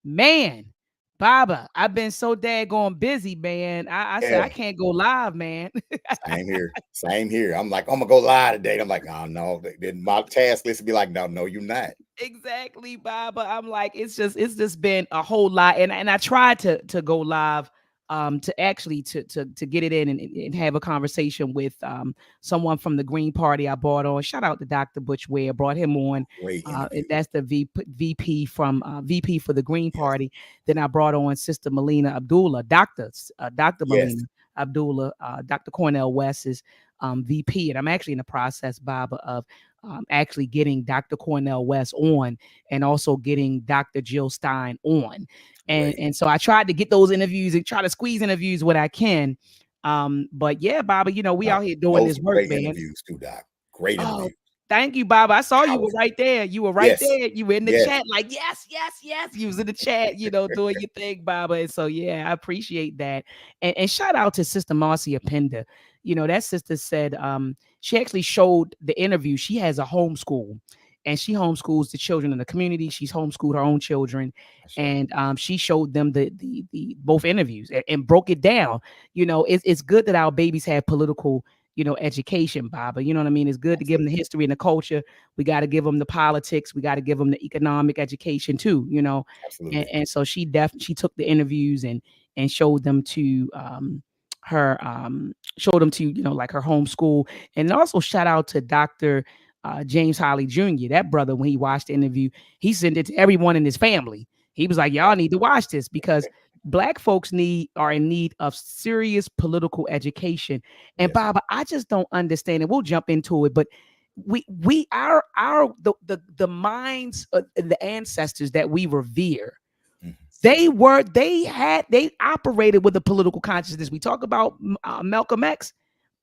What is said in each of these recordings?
Man, Baba, I've been so daggone busy, man. I said I Yeah. can't go live, man. Same here. Same here. I'm like, I'm gonna go live today. I'm like, oh no. Then my task list will be like, no, you're not. Exactly, Baba. I'm like, it's just been a whole lot. And I tried to go live to actually to get it in and have a conversation with someone from the Green Party I brought on. Shout out to Dr. Butch Ware, brought him on. Great And interview. that's the VP from VP for the Green Yes. Party. Then I brought on Sister Melina Abdullah, Dr. Yes. Melina Abdullah, Dr. Cornell West is VP. And I'm actually in the process, Baba, of actually getting Dr. Cornell West on and also getting Dr. Jill Stein on. Great. And so I tried to get those interviews and try to squeeze interviews when I can. But yeah, Baba, we Doc, out here doing those this were work, great man. interviews too, Doc. Great Oh, interview. thank you, Baba. I saw you were Powerful. right there. You were right Yes. there. You were in the Yes. chat, like, yes, yes, yes. You was in the chat, doing your thing, Baba. And so yeah, I appreciate that. And shout out to Sister Marcia Pender. That sister said she actually showed the interview. She has a homeschool and she homeschools the children in the community. She's homeschooled her own children. Sure. And she showed them the both interviews and broke it down. It's good that our babies have political education, Baba. You know what I mean? It's good to give them the history and the culture. We got to give them the politics. We got to give them the economic education too, Absolutely. And so she took the interviews and showed them to her showed them to like her homeschool. And also shout out to Dr. James Holly Jr. That brother, when he watched the interview, he sent it to everyone in his family. He was like, y'all need to watch this because Black folks are in need of serious political education. And Yes. Baba, I just don't understand it. We'll jump into it, but the minds of the ancestors that we revere, Mhm. they operated with a political consciousness. We talk about Malcolm X.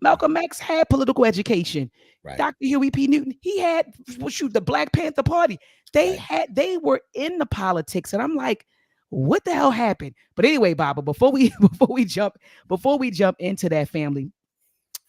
Malcolm X had political education. Right. Dr. Huey P. Newton, he had the Black Panther Party. Right. They were in the politics, and I'm like, what the hell happened? But anyway, Baba, before we jump into that, family,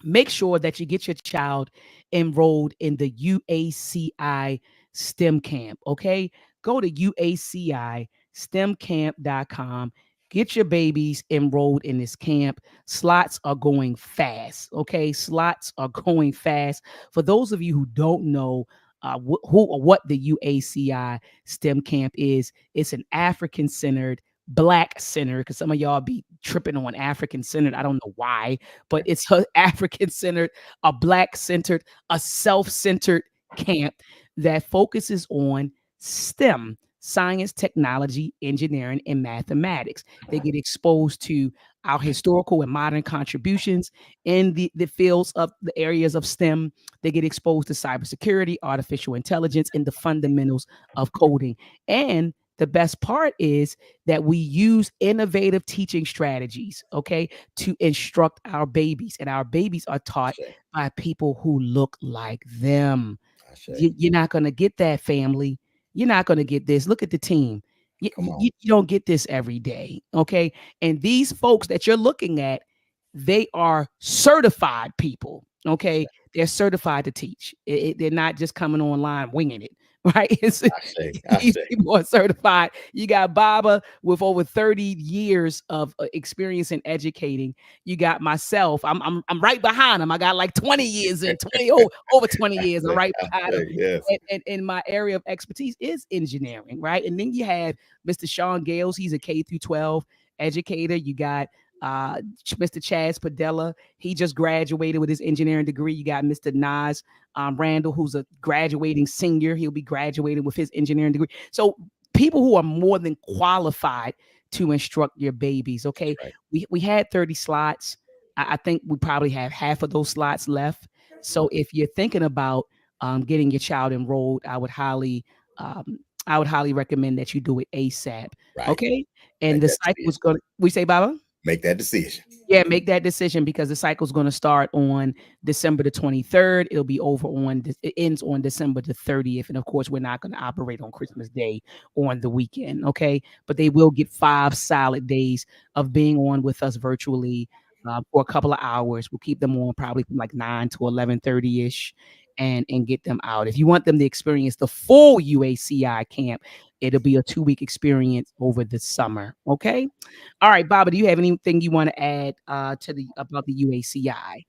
make sure that you get your child enrolled in the UACI STEM camp. Okay, go to UACISTEMcamp.com. Get your babies enrolled in this camp. Slots are going fast. Okay, slots are going fast. For those of you who don't know who or what the UACI STEM camp is, it's an African centered, Black centered, because some of y'all be tripping on African centered. I don't know why, but it's a African centered, a Black centered, a self centered camp that focuses on STEM, science, technology, engineering, and mathematics. They get exposed to our historical and modern contributions in the fields of the areas of STEM. They get exposed to cybersecurity, artificial intelligence, and the fundamentals of coding. And the best part is that we use innovative teaching strategies, okay, to instruct our babies. And our babies are taught by people who look like them. You're not going to get that, family. You're not going to get this. Look at the team. You don't get this every day, okay? And these folks that you're looking at, they are certified people, okay? They're certified to teach. They're not just coming online winging it, right? These people are certified. You got Baba with over 30 years of experience in educating. You got myself. I'm right behind him. I got like 20 years in 20 over 20 years. I'm right behind him. Yes. And my area of expertise is engineering, right? And then you have Mr. Sean Gales. He's a K through 12 educator. You got Mr. Chaz Padella. He just graduated with his engineering degree. You got Mr. Nas Randall, who's a graduating senior. He'll be graduating with his engineering degree. So people who are more than qualified to instruct your babies. Okay, we had 30 slots. I think we probably have half of those slots left. So if you're thinking about getting your child enrolled, I would highly recommend that you do it ASAP. Right. Okay, and the cycle was going to. We say, Baba. Make that decision. Yeah, make that decision because the cycle is going to start on December the 23rd. It'll be over it ends on December the 30th. And of course, we're not going to operate on Christmas Day on the weekend. Okay. But they will get 5 solid days of being on with us virtually for a couple of hours. We'll keep them on probably from like 9 to 11:30 ish and get them out. If you want them to experience the full UACI camp, It'll be a 2 week experience over the summer. Okay. All right, Baba, do you have anything you want to add to the about the UACI?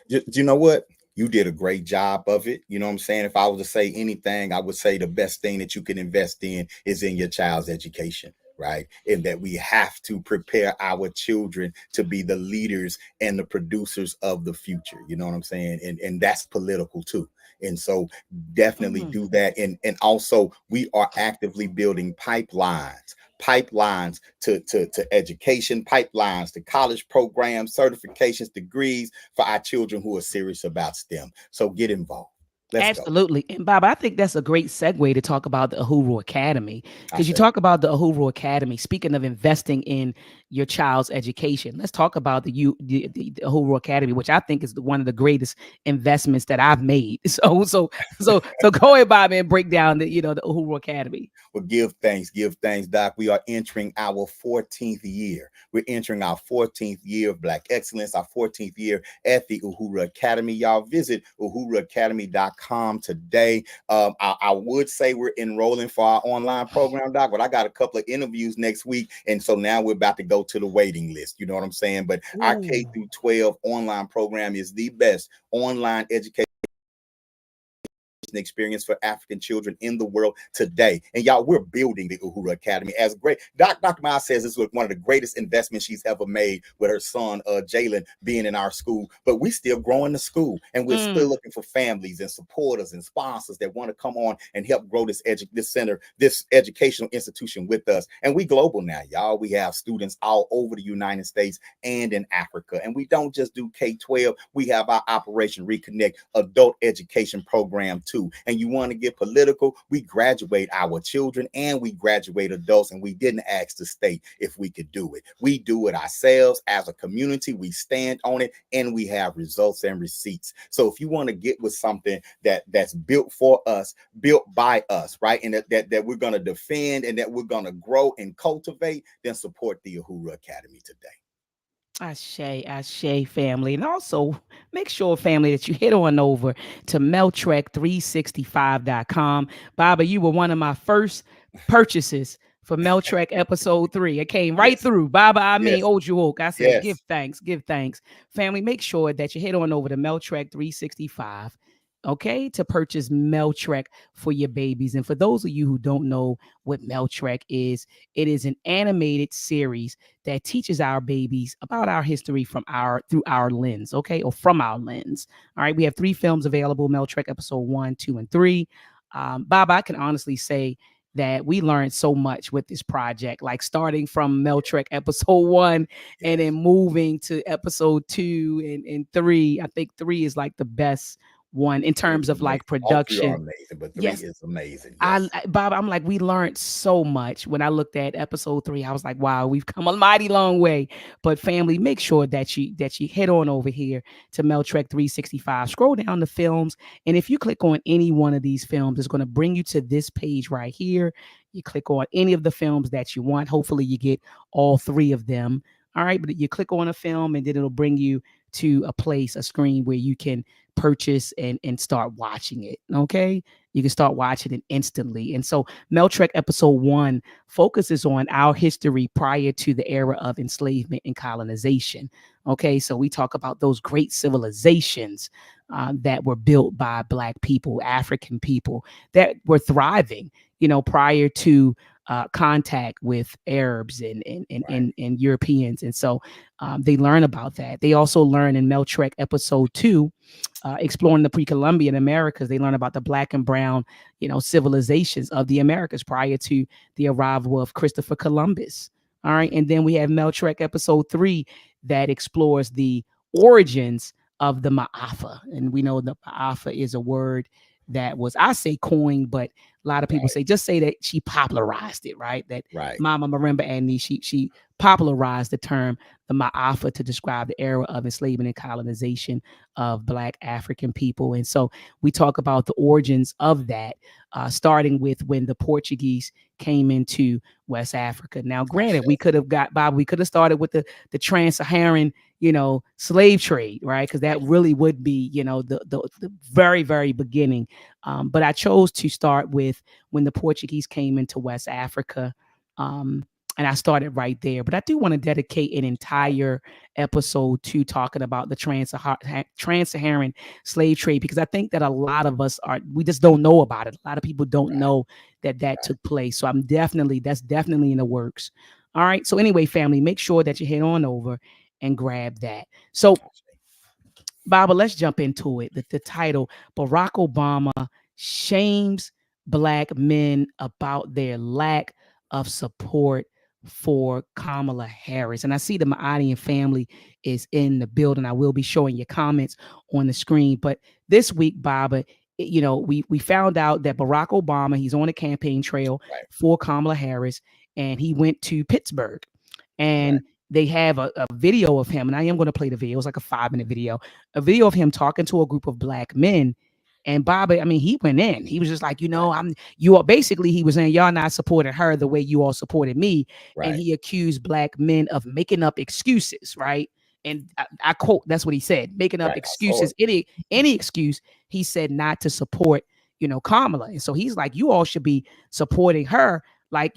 You know what? You did a great job of it. You know what I'm saying? If I was to say anything, I would say the best thing that you can invest in is in your child's education, right? And that we have to prepare our children to be the leaders and the producers of the future. You know what I'm saying? And that's political too. And so definitely Mm. do that. And also we are actively building pipelines to education, pipelines to college programs, certifications, degrees for our children who are serious about STEM. So get involved. Let's go. Absolutely. And Bob, I think that's a great segue to talk about the Uhuru Academy I because you say, talk about the Uhuru Academy. Speaking of investing in your child's education, let's talk about the Uhuru Academy, which I think is one of the greatest investments that I've made. So go ahead, Bob, and break down the Uhuru Academy. well, give thanks, Doc. We are entering our 14th year. We're entering our 14th year of Black Excellence, our 14th year at the Uhuru Academy. Y'all visit uhuruacademy.com today. I would say we're enrolling for our online program, Doc, but I got a couple of interviews next week. And so now we're about to go to the waiting list. You know what I'm saying? But our K Ooh. through 12 online program is the best online education experience for African children in the world today. And y'all, we're building the Uhuru Academy as great. Dr. Miles says this was one of the greatest investments she's ever made with her son, Jalen, being in our school. But we still growing the school, and we're still Mm. looking for families and supporters and sponsors that want to come on and help grow this center, this educational institution with us. And we global now, y'all. We have students all over the United States and in Africa. And we don't just do K-12. We have our Operation Reconnect adult education program too. And you want to get political, we graduate our children and we graduate adults, and we didn't ask the state if we could do it. We do it ourselves as a community. We stand on it, and we have results and receipts. So if you want to get with something that's built for us, built by us, right, and that we're going to defend and that we're going to grow and cultivate, then support the Uhuru Academy today. Ashe, family. And also make sure, family, that you head on over to meltrek365.com. Baba, you were one of my first purchases for Meltrek episode 3. It came right Yes, through. Baba, I mean, yes, Ojuok. I said, give yes. thanks, give thanks. Family, make sure that you head on over to Meltrek 365. Okay, to purchase Meltrek for your babies. And for those of you who don't know what Meltrek is, it is an animated series that teaches our babies about our history through our lens, okay, or from our lens. All right, we have 3 films available: Meltrek episode 1, 2, and 3. Bob, I can honestly say that we learned so much with this project, like starting from Meltrek episode 1 and then Yes. moving to episode 2 and 3. I think 3 is like the best one in Three terms is of like amazing. All three are production. amazing, but three Yes, is amazing. Yes. Bob, I'm like, we learned so much. When I looked at episode 3, I was like, wow, we've come a mighty long way. But family, make sure that you head on over here to Meltrek 365. Scroll down the films, and if you click on any one of these films, it's going to bring you to this page right here. You click on any of the films that you want. Hopefully, you get all 3 of them. All right, but you click on a film, and then it'll bring you to a screen where you can purchase and start watching it. Okay, you can start watching it instantly. And so Meltrek episode 1 focuses on our history prior to the era of enslavement and colonization. Okay, so we talk about those great civilizations that were built by Black people, African people that were thriving, prior to contact with Arabs Right. and Europeans. And so they learn about that. They also learn in Meltrek episode 2, exploring the pre-Columbian Americas. They learn about the Black and brown, civilizations of the Americas prior to the arrival of Christopher Columbus. All right, and then we have Meltrek episode 3 that explores the origins of the Ma'afa, and we know the Ma'afa is a word that was, I say, coined, but a lot of people Right. say that she popularized it, right? That Right. Mama Marimba Annie, she popularized the term the Ma'afa to describe the era of enslavement and colonization of Black African people. And so we talk about the origins of that, starting with when the Portuguese came into West Africa. Now, I granted, feel we could have got Bob, we could have started with the trans-Saharan, slave trade, right? Because that right, really would be, the very, very beginning. But I chose to start with when the Portuguese came into West Africa. Um, and I started right there. But I do want to dedicate an right, entire episode to talking about the trans-Saharan slave trade, because I think that a lot of us we just don't know about it. A lot of people don't right, know that right. took place. So that's definitely in the works. All right. So anyway, family, make sure that you head on over and grab that. So Baba, let's jump into it. The title: Barack Obama shames black men about their lack of support for Kamala Harris. And I see the Maadi family is in the building. I will be showing your comments on the screen. But this week, Baba, we found out that Barack Obama, he's on a campaign trail Right, for Kamala Harris, and he went to Pittsburgh. right, And they have a video of him, and I am going to play the video. It's like a 5-minute video, a video of him talking to a group of black men. And Bobby, I mean, he went in. He was just like, right, you are basically, he was saying, y'all not supporting her the way you all supported me. And right. he accused black men of making up excuses, right? And I quote, that's what he said, making up Right. I saw excuses, any excuse, he said, not to support, Kamala. And so he's like, you all should be supporting her like,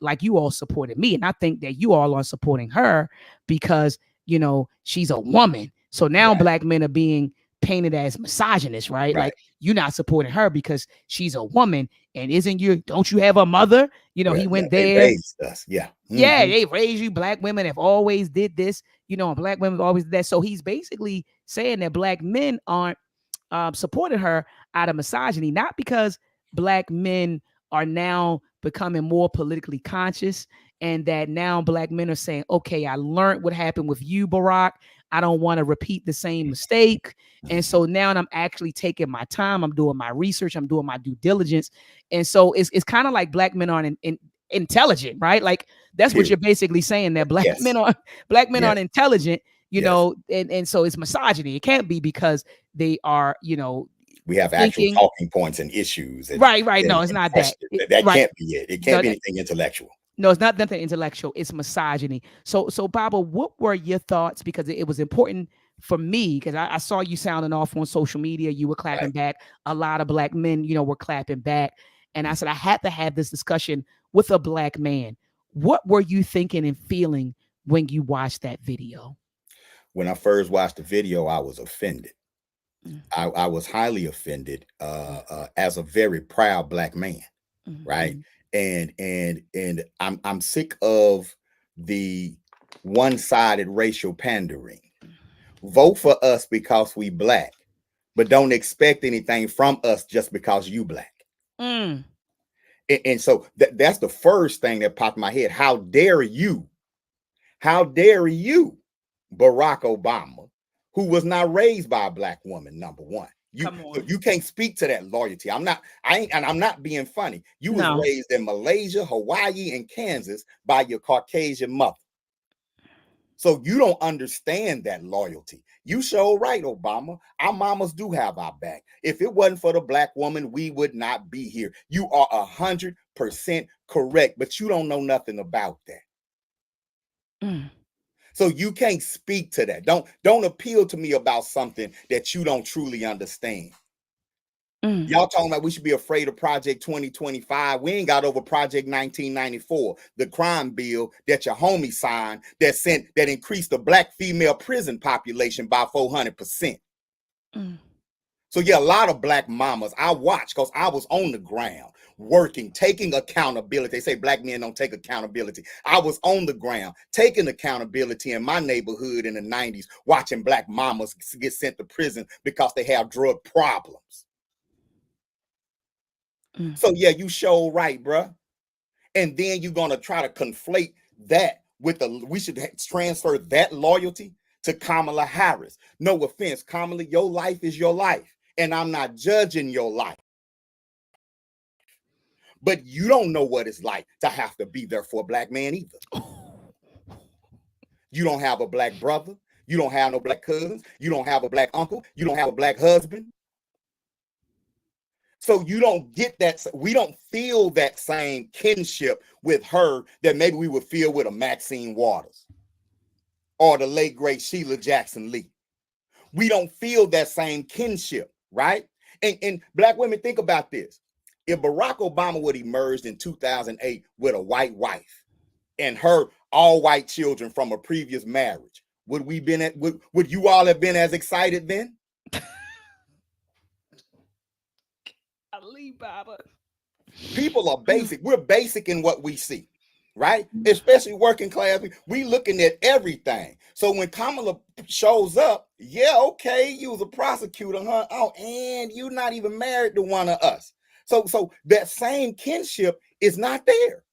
like you all supported me. And I think that you all are supporting her because, she's a woman. So now right, black men are being painted as misogynist, right? right, Like, you're not supporting her because she's a woman. And don't you have a mother? right. He Yeah, went they there. raised us. Yeah. Yeah, Hmm. they raised you. Black women have always did this, and black women have always did that. So he's basically saying that black men aren't supported her out of misogyny, not because black men are now becoming more politically conscious and that now black men are saying, okay, I learned what happened with you, Barack. I don't want to repeat the same mistake. And Hmm. so now I'm actually taking my time. I'm doing my research. I'm doing my due diligence. And so it's kind of like black men aren't intelligent, right? Like that's what Period. you're basically saying, that Yes. black men Yes. aren't intelligent, Yes. and so it's misogyny. It can't be because they are, We have actual thinking talking points and issues right. No, it's and not that. questions. That Right. can't be it. It can't No, be anything intellectual. no, it's not nothing intellectual. It's misogyny. So Baba, what were your thoughts? Because it was important for me, because I saw you sounding off on social media. You were Right. clapping back. A lot of black men, were clapping back. And I said, I had to have this discussion with a black man. What were you thinking and feeling when you watched that video? When I first watched the video, I was offended. Mm, I was highly offended mm, as a very proud black man, mm, right? mm, And I'm sick of the one-sided racial pandering. Vote for us because we black, but don't expect anything from us just because you black. mm, And so that's the first thing that popped in my head. How dare you? How dare you, Barack Obama, who was not raised by a black woman, number one. You come so on. you can't speak to that loyalty. I'm not being funny. You was No. raised in Malaysia, Hawaii, and Kansas by your Caucasian mother. So you don't understand that loyalty. You show right, Obama. Our mamas do have our back. If it wasn't for the black woman, we would not be here. You are 100% correct, but you don't know nothing about that. Mm, So you can't speak to that. Don't appeal to me about something that you don't truly understand. mm, Y'all talking about we should be afraid of Project 2025. We ain't got over Project 1994, the crime bill that your homie signed that increased the black female prison population by 400%. mm, So yeah, a lot of black mamas I watched because I was on the ground working, taking accountability. They say black men don't take accountability. I was on the ground taking accountability in my neighborhood in the 90s, watching black mamas get sent to prison because they have drug problems. mm, So yeah, you show right, bruh. And then you're gonna try to conflate that with we should transfer that loyalty to Kamala Harris. No offense, Kamala, your life is your life, and I'm not judging your life. But you don't know what it's like to have to be there for a black man either. You don't have a black brother. You don't have no black cousins. You don't have a black uncle. You don't have a black husband. So you don't get that. We don't feel that same kinship with her that maybe we would feel with a Maxine Waters or the late great Sheila Jackson Lee. We don't feel that same kinship, right? And black women, think about this. If Barack Obama would emerged in 2008 with a white wife and her all white children from a previous marriage, would you all have been as excited then? Ali Baba. People are basic. We're basic in what we see, right? Especially working class. We looking at everything. So when Kamala shows up, yeah, okay, you was a prosecutor, huh? Oh, and you're not even married to one of us. So that same kinship is not there.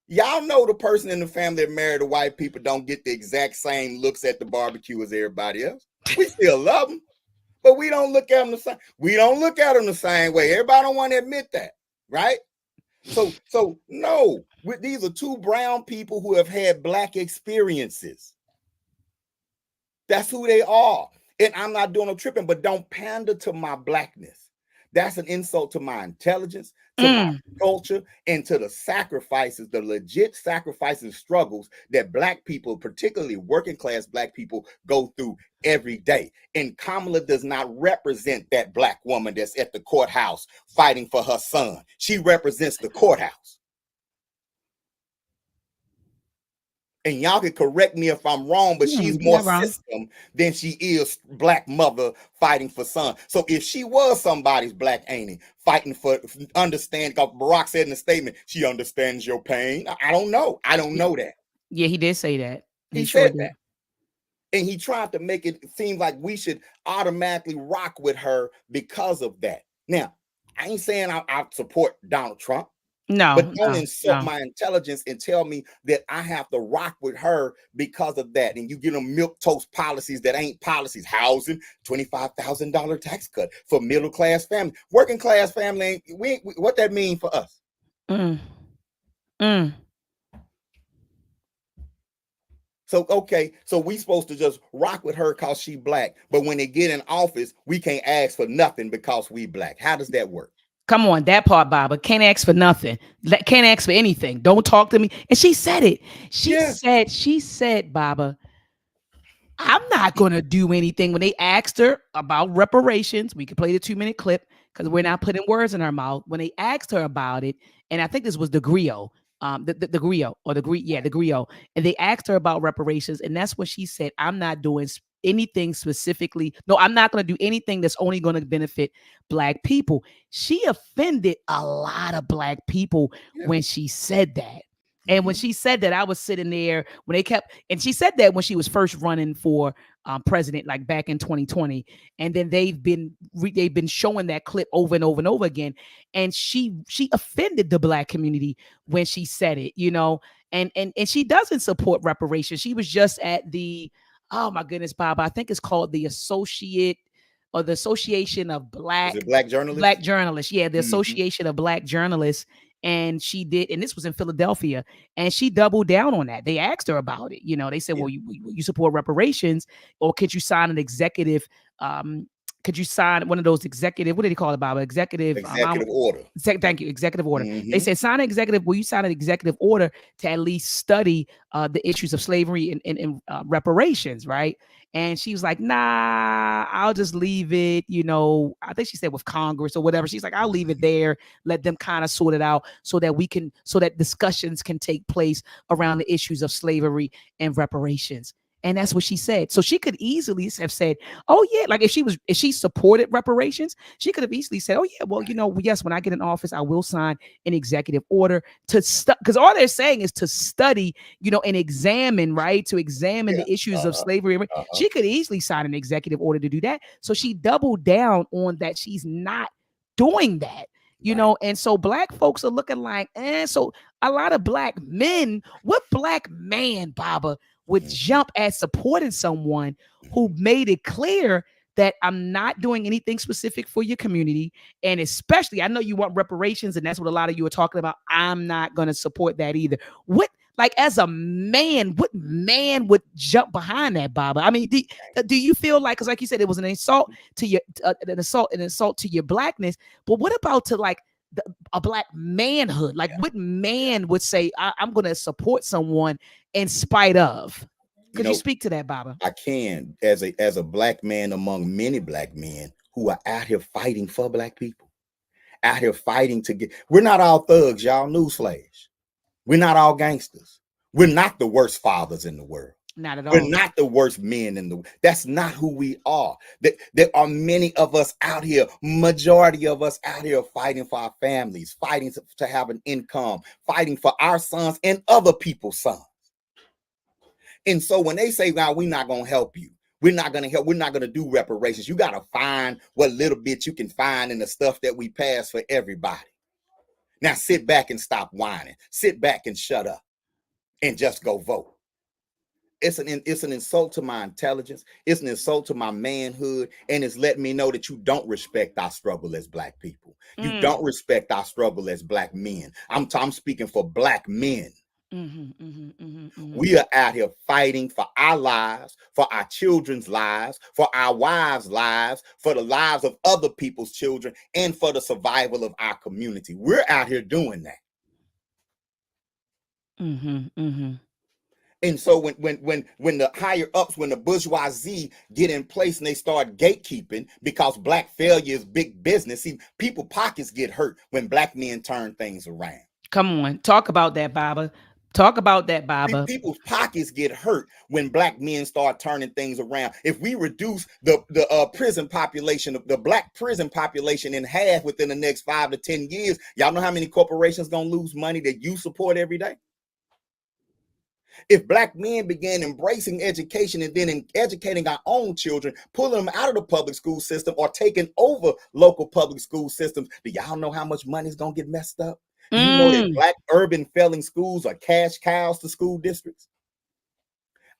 Y'all know the person in the family that married to white people don't get the exact same looks at the barbecue as everybody else. We still love them, but we don't look at them the same. We don't look at them the same way. Everybody don't want to admit that, right? So no, these are two brown people who have had black experiences. That's who they are. And I'm not doing no tripping, but don't pander to my blackness. That's an insult to my intelligence, to my culture, and to the sacrifices, the legit sacrifices and struggles that black people, particularly working class black people, go through every day. And Kamala does not represent that black woman that's at the courthouse fighting for her son. She represents the courthouse. And y'all can correct me if I'm wrong, but she's more system than she is black mother fighting for son. So if she was somebody's black auntie fighting for understand, because Barack said in the statement, she understands your pain. I don't know. I don't know that. Yeah, he did say that. He said that. And he tried to make it seem like we should automatically rock with her because of that. Now, I ain't saying I support Donald Trump. No, but don't insult my intelligence and tell me that I have to rock with her because of that. And you get them milquetoast policies that ain't policies. Housing, $25,000 tax cut for middle class family, working class family. What that mean for us? So okay, so we supposed to just rock with her because she black, but when they get in office, we can't ask for nothing because we black. How does that work? Come on, that part, Baba. Can't ask for nothing. Can't ask for anything. Don't talk to me. And she said it. She said, Baba, I'm not going to do anything. When they asked her about reparations, we could play the 2-minute clip because we're not putting words in her mouth. When they asked her about it, and I think this was the Griot, the Griot or the Griot, and they asked her about reparations, and that's what she said. I'm not doing anything specifically. No, I'm not going to do anything that's only going to benefit black people. She offended a lot of black people when she said that. And when she said that, I was sitting there when they kept, and she said that when she was first running for president, like back in 2020. And then they've been showing that clip over and over and over again. And she offended the black community when she said it, you know, and she doesn't support reparations. She was just at the, oh my goodness, Bob, I think it's called the Association of Black Journalists. Black Journalists. Yeah, the Association of Black Journalists. And she did, and this was in Philadelphia, and she doubled down on that. They asked her about it. You know, they said, well, you support reparations, or could you sign an executive, could you sign one of those executive, what did he call it, Bob? Executive order. Thank you, executive order. They said, sign an executive, will you sign an executive order to at least study the issues of slavery and reparations, right? And she was like, nah, I'll just leave it, you know, I think she said with Congress or whatever. She's like, I'll leave it there, let them kind of sort it out so that discussions can take place around the issues of slavery and reparations. And that's what she said. So she could easily have said, oh yeah, like if she supported reparations, she could have easily said, oh yeah, well, you know, yes, when I get in office, I will sign an executive order to because all they're saying is to study, you know, and examine, right? To examine the issues of slavery. She could easily sign an executive order to do that. So she doubled down on that. She's not doing that. You know, and so black folks are looking like, so a lot of black men, what black man, Baba, would jump at supporting someone who made it clear that I'm not doing anything specific for your community. And especially, I know you want reparations, and that's what a lot of you are talking about. I'm not going to support that either. What, Like as a man, what man would jump behind that, Baba? I mean, do you feel like, because like you said, it was an insult to your an insult to your blackness, but what about to like a black manhood? Like Yeah. what Yeah. man would say, I'm going to support someone in spite of? You Could you know, speak to that, Baba? I can, as a black man among many black men who are out here fighting for black people, out here fighting to get. We're not all thugs, y'all. Newsflash. We're not all gangsters. We're not the worst fathers in the world. Not at We're all. not the worst men in the. That's not who we are. There are many of us out here, majority of us out here fighting for our families, fighting to have an income, fighting for our sons and other people's sons. And so when they say, "Now we're not gonna help you," we're not gonna help. We're not gonna do reparations. You gotta find what little bit you can find in the stuff that we pass for everybody. Now sit back and stop whining. Sit back and shut up and just go vote. It's an insult to my intelligence. It's an insult to my manhood, and it's letting me know that you don't respect our struggle as black people. You Mm. don't respect our struggle as black men. I'm speaking for black men. Mm-hmm, mm-hmm, mm-hmm, mm-hmm. We are out here fighting for our lives, for our children's lives, for our wives' lives, for the lives of other people's children, and for the survival of our community. We're out here doing that. Mm-hmm, mm-hmm. And so when the higher ups, when the bourgeoisie get in place and they start gatekeeping because black failure is big business, see, people pockets get hurt when black men turn things around. Come on, talk about that, Baba. Talk about that, Baba. People's pockets get hurt when black men start turning things around. If we reduce the prison population, the black prison population in half within the next 5 to 10 years, y'all know how many corporations gonna lose money that you support every day? If black men began embracing education and then educating our own children, pulling them out of the public school system or taking over local public school systems, do y'all know how much money is going to get messed up? Do you know that Mm. black urban failing schools are cash cows to school districts?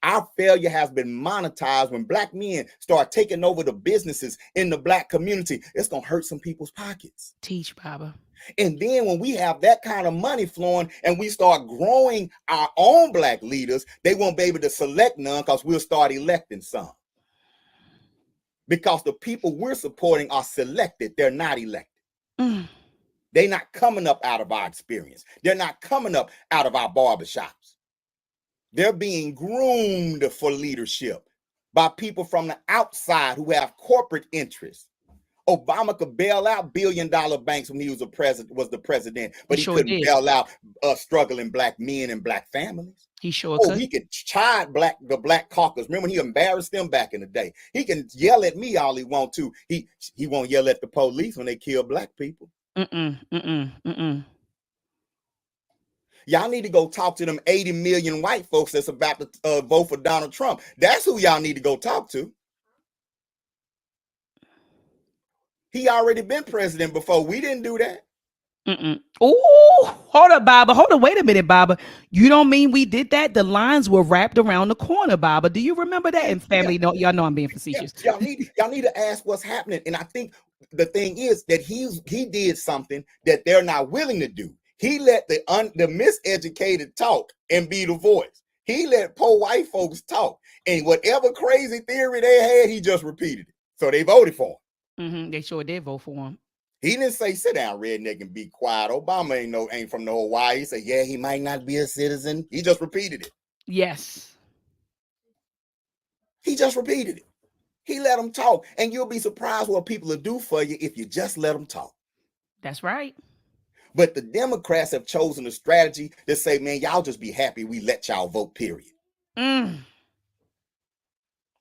Our failure has been monetized when black men start taking over the businesses in the black community. It's going to hurt some people's pockets. Teach, Baba. And then when we have that kind of money flowing and we start growing our own black leaders, they won't be able to select none because we'll start electing some. Because the people we're supporting are selected, they're not elected. Mm. They're not coming up out of our experience. They're not coming up out of our barbershops. They're being groomed for leadership by people from the outside who have corporate interests. Obama could bail out billion-dollar banks when he was the president, He but he sure couldn't did. bail out struggling black men and black families. He sure Oh, could. he could chide the black caucus. Remember when he embarrassed them back in the day? He can yell at me all he want to. He won't yell at the police when they kill black people. Mm-mm, mm-mm, mm-mm. Y'all need to go talk to them 80 million white folks that's about to vote for Donald Trump. That's who y'all need to go talk to. He already been president before. We didn't do that. Oh, hold up, Baba. Hold on. Wait a minute, Baba. You don't mean we did that? The lines were wrapped around the corner, Baba. Do you remember that? Yeah, And yeah, family, no, y'all know I'm being yeah. facetious. Y'all need to ask what's happening. And I think the thing is that he did something that they're not willing to do. He let the miseducated talk and be the voice. He let poor white folks talk, and whatever crazy theory they had, he just repeated it. So they voted for him. Mm-hmm. They sure did vote for him. He didn't say sit down, redneck, and be quiet. Obama ain't from the Hawaii. He said, yeah, he might not be a citizen. He just repeated it. Yes. He just repeated it. He let them talk, and you'll be surprised what people will do for you if you just let them talk. That's right. But the Democrats have chosen a strategy to say, man, y'all just be happy we let y'all vote, period. Mm.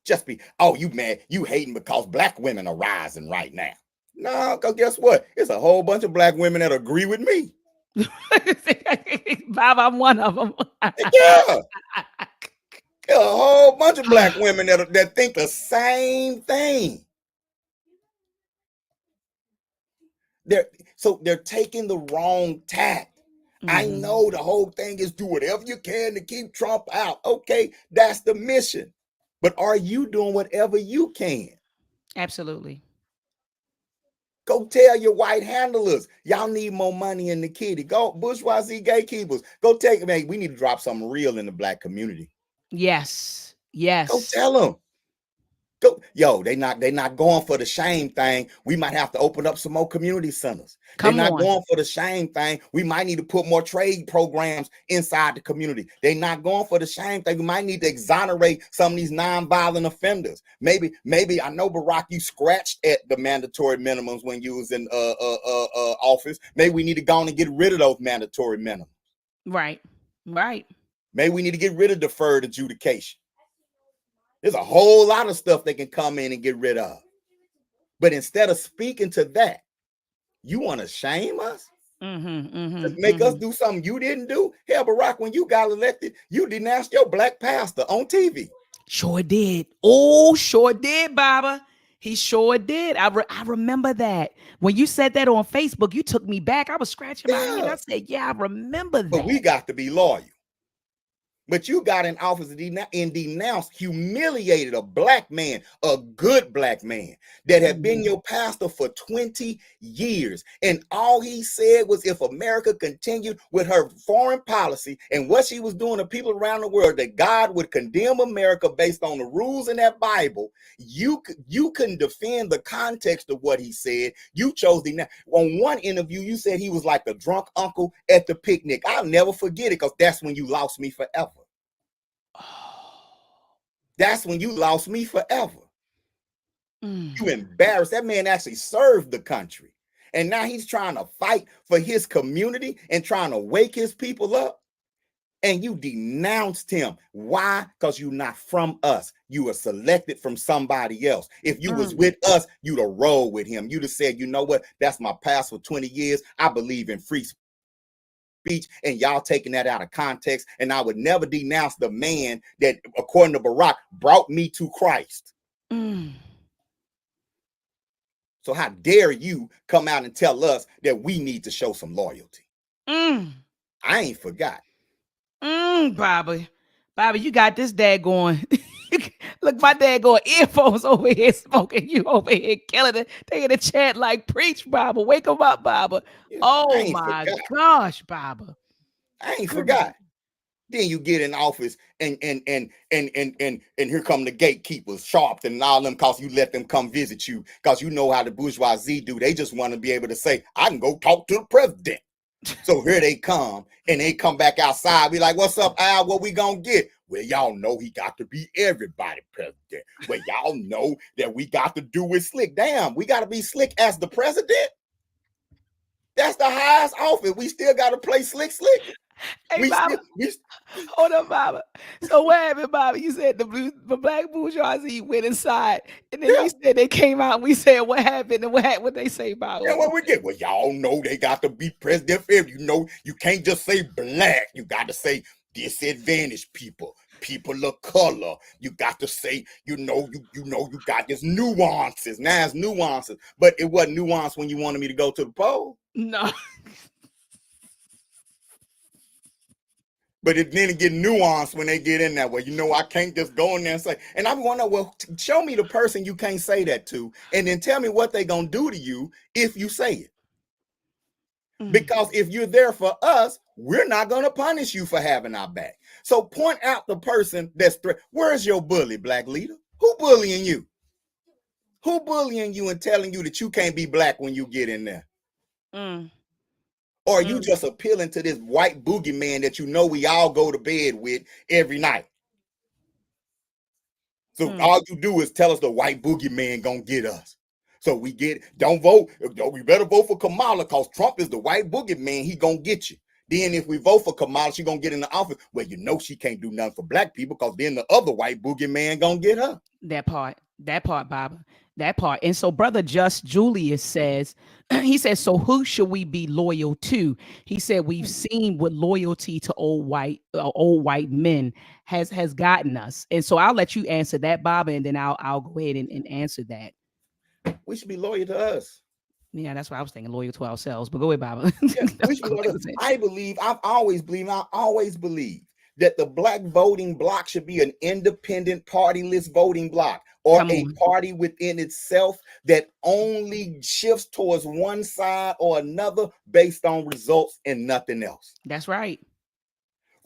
Just be, oh, you mad, you hating because black women are rising right now. No, because guess what? It's a whole bunch of black women that agree with me. Bob, I'm one of them. Yeah. There's a whole bunch of black women that think the same thing. They're taking the wrong tack. I know the whole thing is do whatever you can to keep Trump out. Okay, that's the mission. But are you doing whatever you can? Absolutely. Go tell your white handlers, y'all need more money in the kitty. Go bourgeoisie gatekeepers. Go take, man, we need to drop something real in the black community. Yes. Go Yes. tell them. Go, yo, they not going for the shame thing. We might have to open up some more community centers. They're Come not on. going for the shame thing. We might need to put more trade programs inside the community. They're not going for the shame thing. We might need to exonerate some of these nonviolent offenders. Maybe I know, Barack, you scratched at the mandatory minimums when you was in office. Maybe we need to go on and get rid of those mandatory minimums. Right. Right. Maybe we need to get rid of deferred adjudication. There's a whole lot of stuff they can come in and get rid of. But instead of speaking to that, you want to shame us? To make us do something you didn't do? Hell, Barack, when you got elected, you denounced your black pastor on TV. Sure did. Oh, sure did, Baba. He sure did. I remember that. When you said that on Facebook, you took me back. I was scratching my head. Yeah. I said, yeah, I remember But we that. got to be loyal. But you got in office and denounced, humiliated a black man, a good black man that had been your pastor for 20 years. And all he said was if America continued with her foreign policy and what she was doing to people around the world, that God would condemn America based on the rules in that Bible. You couldn't defend the context of what he said. You chose the. On one interview, you said he was like the drunk uncle at the picnic. I'll never forget it because that's when you lost me forever. That's when you lost me forever. You embarrassed. That man actually served the country. And now he's trying to fight for his community and trying to wake his people up. And you denounced him. Why? Because you're not from us. You were selected from somebody else. If you was with us, you'd have rolled with him. You'd have said, you know what? That's my past for 20 years. I believe in free speech, and y'all taking that out of context. And I would never denounce the man that, according to Barack, brought me to Christ. So how dare you come out and tell us that we need to show some loyalty? I ain't forgot. Bobby. Bobby, you got this dad going. Look, my dad going earphones over here smoking. You over here killing it. Taking the chat like preach, Baba. Wake him up, Baba. Yeah, I Oh ain't my forgot. gosh, Baba. I ain't forgot. Then you get in office and here come the gatekeepers, Sharpton and all them, cause you let them come visit you, cause you know how the bourgeoisie do. They just want to be able to say, I can go talk to the president. So here they come, and they come back outside. Be like, what's up, Al? What we gonna get? Well, y'all know he got to be everybody president. Well, y'all know that we got to do it slick. Damn, we got to be slick as the president? That's the highest office. We still got to play slick. Hey, We Baba. still, Hold up, Baba. So what happened, Baba? You said the black bourgeoisie went inside, and then yeah. we said they came out. And we said what happened, and what they say, Baba? And what we get? Well, y'all know they got to be president for every. You know, you can't just say black. You got to say disadvantaged people, people of color. You got to say, you got this nuances. Now it's nuances, but it wasn't nuance when you wanted me to go to the poll. No. But then it get nuanced when they get in that way. You know, I can't just go in there and say, and I'm wondering, well, show me the person you can't say that to, and then tell me what they gonna do to you if you say it. Because if you're there for us, we're not going to punish you for having our back. So point out the person that's where's your bully, black leader? Who bullying you? Who bullying you and telling you that you can't be black when you get in there? Or are you just appealing to this white boogeyman that you know we all go to bed with every night? So all you do is tell us the white boogeyman gonna get us. So we don't vote. We better vote for Kamala because Trump is the white boogeyman. He gonna get you. Then if we vote for Kamala, she gonna get in the office. Well, you know she can't do nothing for black people because then the other white boogeyman gonna get her. That part, Baba, that part. And so brother Just Julius says, he says, so who should we be loyal to? He said, we've seen what loyalty to old white men has gotten us. And so I'll let you answer that, Baba, and then I'll go ahead and answer that. We should be loyal to us. Yeah, that's what I was thinking, loyal to ourselves. But go ahead, Baba. Yeah, we should be loyal to us. I've always believed that the black voting bloc should be an independent partyless voting bloc, or Come a on. party within itself that only shifts towards one side or another based on results and nothing else. That's right.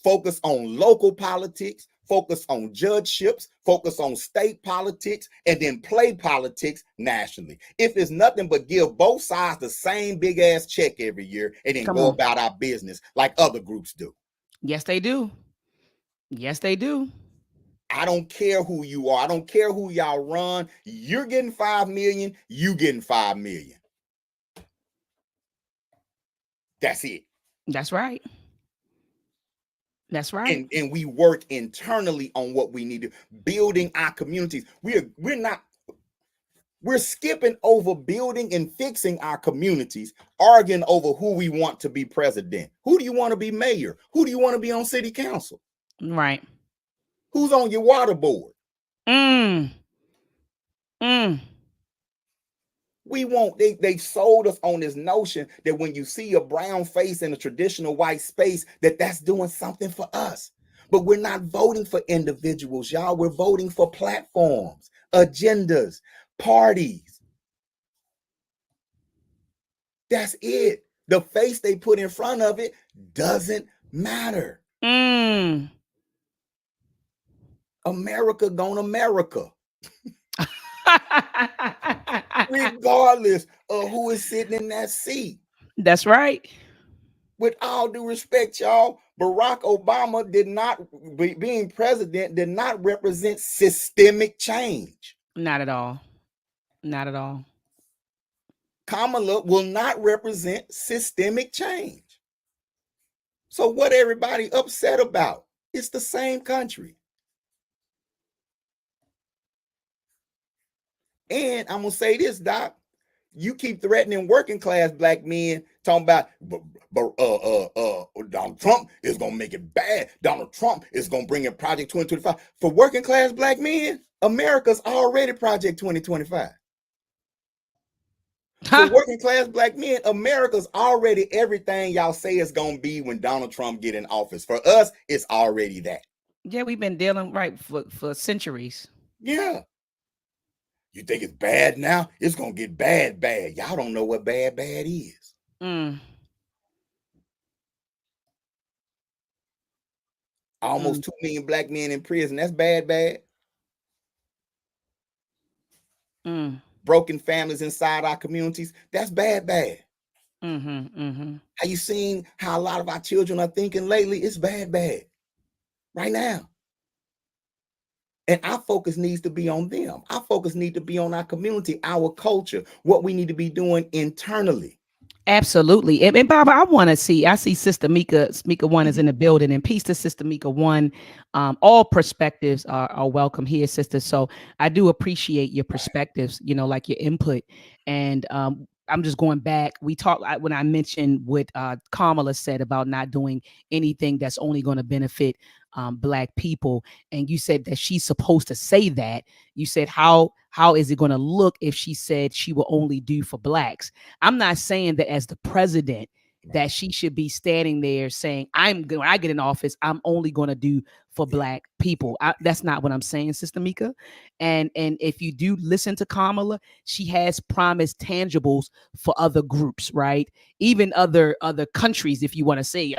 Focus on local politics, focus on judgeships, focus on state politics, and then play politics nationally. If it's nothing but give both sides the same big ass check every year and then Come go on. about our business like other groups do. Yes, they do. Yes, they do. I don't care who you are. I don't care who y'all run. You're getting 5 million, you getting 5 million. That's it. That's right. That's right. And we work internally on what we need to building our communities. We're skipping over building and fixing our communities, arguing over who we want to be president. Who do you want to be mayor? Who do you want to be on city council? Right. Who's on your water board? Mm. Mm. They sold us on this notion that when you see a brown face in a traditional white space, that's doing something for us. But we're not voting for individuals, y'all. We're voting for platforms, agendas, parties. That's it. The face they put in front of it doesn't matter. Mm. America gonna America. Regardless of who is sitting in that seat. That's right. With all due respect, y'all, Barack Obama being president did not represent systemic change. Not at all. Not at all. Kamala will not represent systemic change. So what everybody upset about? It's the same country. And I'm gonna say this, Doc. You keep threatening working class black men, talking about Donald Trump is gonna make it bad. Donald Trump is gonna bring in Project 2025. For working class black men, America's already Project 2025. For working class black men, America's already everything y'all say it's gonna be when Donald Trump get in office. For us, it's already that. Yeah, we've been dealing right for centuries. Yeah. You think it's bad now? It's gonna get bad. Y'all don't know what bad is. Mm. Almost 2 million black men in prison. That's bad. Mm. Broken families inside our communities. That's bad. Mm-hmm. Mm-hmm. Have you seen how a lot of our children are thinking lately? It's bad. Right now. And our focus needs to be on them. Our focus needs to be on our community, our culture, what we need to be doing internally. Absolutely. And Baba, I see Sister Mika One is in the building, and peace to Sister Mika One. All perspectives are welcome here, sister. So I do appreciate your perspectives, like your input. And I'm just going back. We talked when I mentioned what Kamala said about not doing anything that's only going to benefit black people, and you said that she's supposed to say that. You said how is it going to look if she said she will only do for blacks? I'm not saying that as the president that she should be standing there saying, when I get in office, I'm only going to do for black people. That's not what I'm saying, Sister Mika. And if you do listen to Kamala, she has promised tangibles for other groups, right? Even other countries, if you want to say,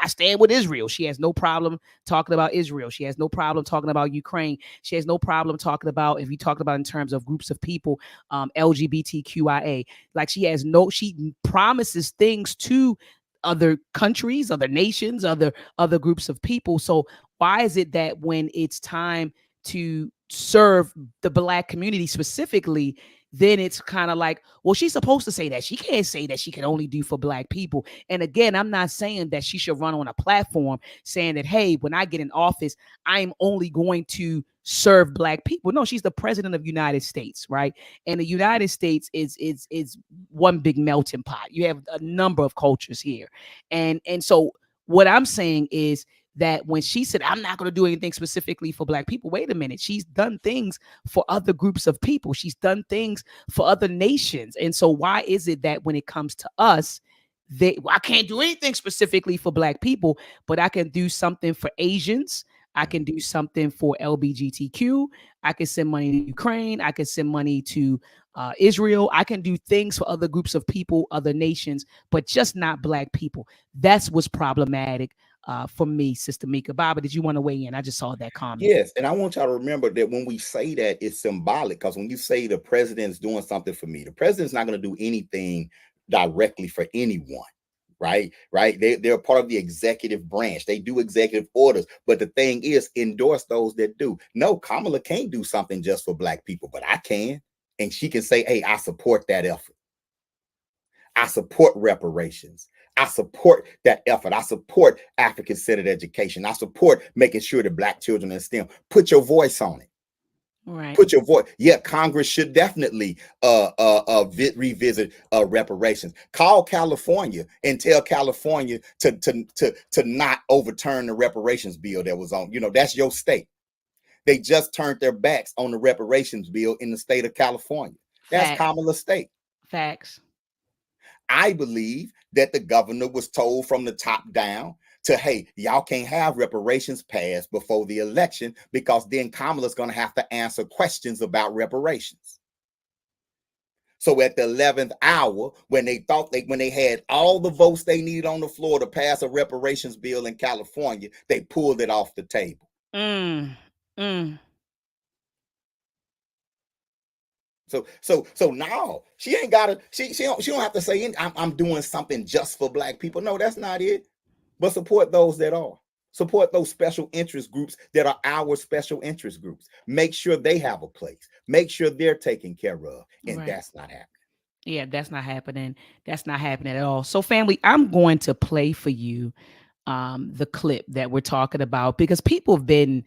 I stand with Israel. She has no problem talking about Israel. She has no problem talking about Ukraine. She has no problem talking about, if you talk about in terms of groups of people, LGBTQIA. Like she promises things to other countries, other nations, other groups of people. So why is it that when it's time to serve the black community specifically, then it's kind of like, well, she's supposed to say that. She can't say that she can only do for black people. And again, I'm not saying that she should run on a platform saying that, hey, when I get in office, I'm only going to serve black people. No, she's the president of the United States, right? And the United States is one big melting pot. You have a number of cultures here. And so what I'm saying is that when she said, I'm not going to do anything specifically for black people, wait a minute, she's done things for other groups of people. She's done things for other nations. And so why is it that when it comes to us, I can't do anything specifically for Black people, but I can do something for Asians. I can do something for LBGTQ. I can send money to Ukraine. I can send money to Israel. I can do things for other groups of people, other nations, but just not Black people. That's what's problematic for me, Sister Mika. Baba, did you want to weigh in? I just saw that comment. Yes, and I want y'all to remember that when we say that, it's symbolic, because when you say the president's doing something for me, the president's not going to do anything directly for anyone. Right. They're part of the executive branch. They do executive orders. But the thing is, endorse those that do. No, Kamala can't do something just for Black people, but I can. And she can say, hey, I support that effort. I support reparations. I support that effort. I support African-centered education. I support making sure that Black children in STEM. Put your voice on it. Right. Put your voice. Yeah, Congress should definitely revisit reparations. Call California and tell California to not overturn the reparations bill that was on. That's your state. They just turned their backs on the reparations bill in the state of California. That's Kamala's state. Facts. I believe that the governor was told from the top down to, hey, y'all can't have reparations passed before the election, because then Kamala's going to have to answer questions about reparations. So at the 11th hour, when they had all the votes they needed on the floor to pass a reparations bill in California, they pulled it off the table. So now she ain't gotta, she don't have to say I'm doing something just for Black people. No, that's not it. But support those that are. Support those special interest groups that are our special interest groups. Make sure they have a place. Make sure they're taken care of. And that's not happening. Yeah, that's not happening. That's not happening at all. So, family, I'm going to play for you the clip that we're talking about, because people have been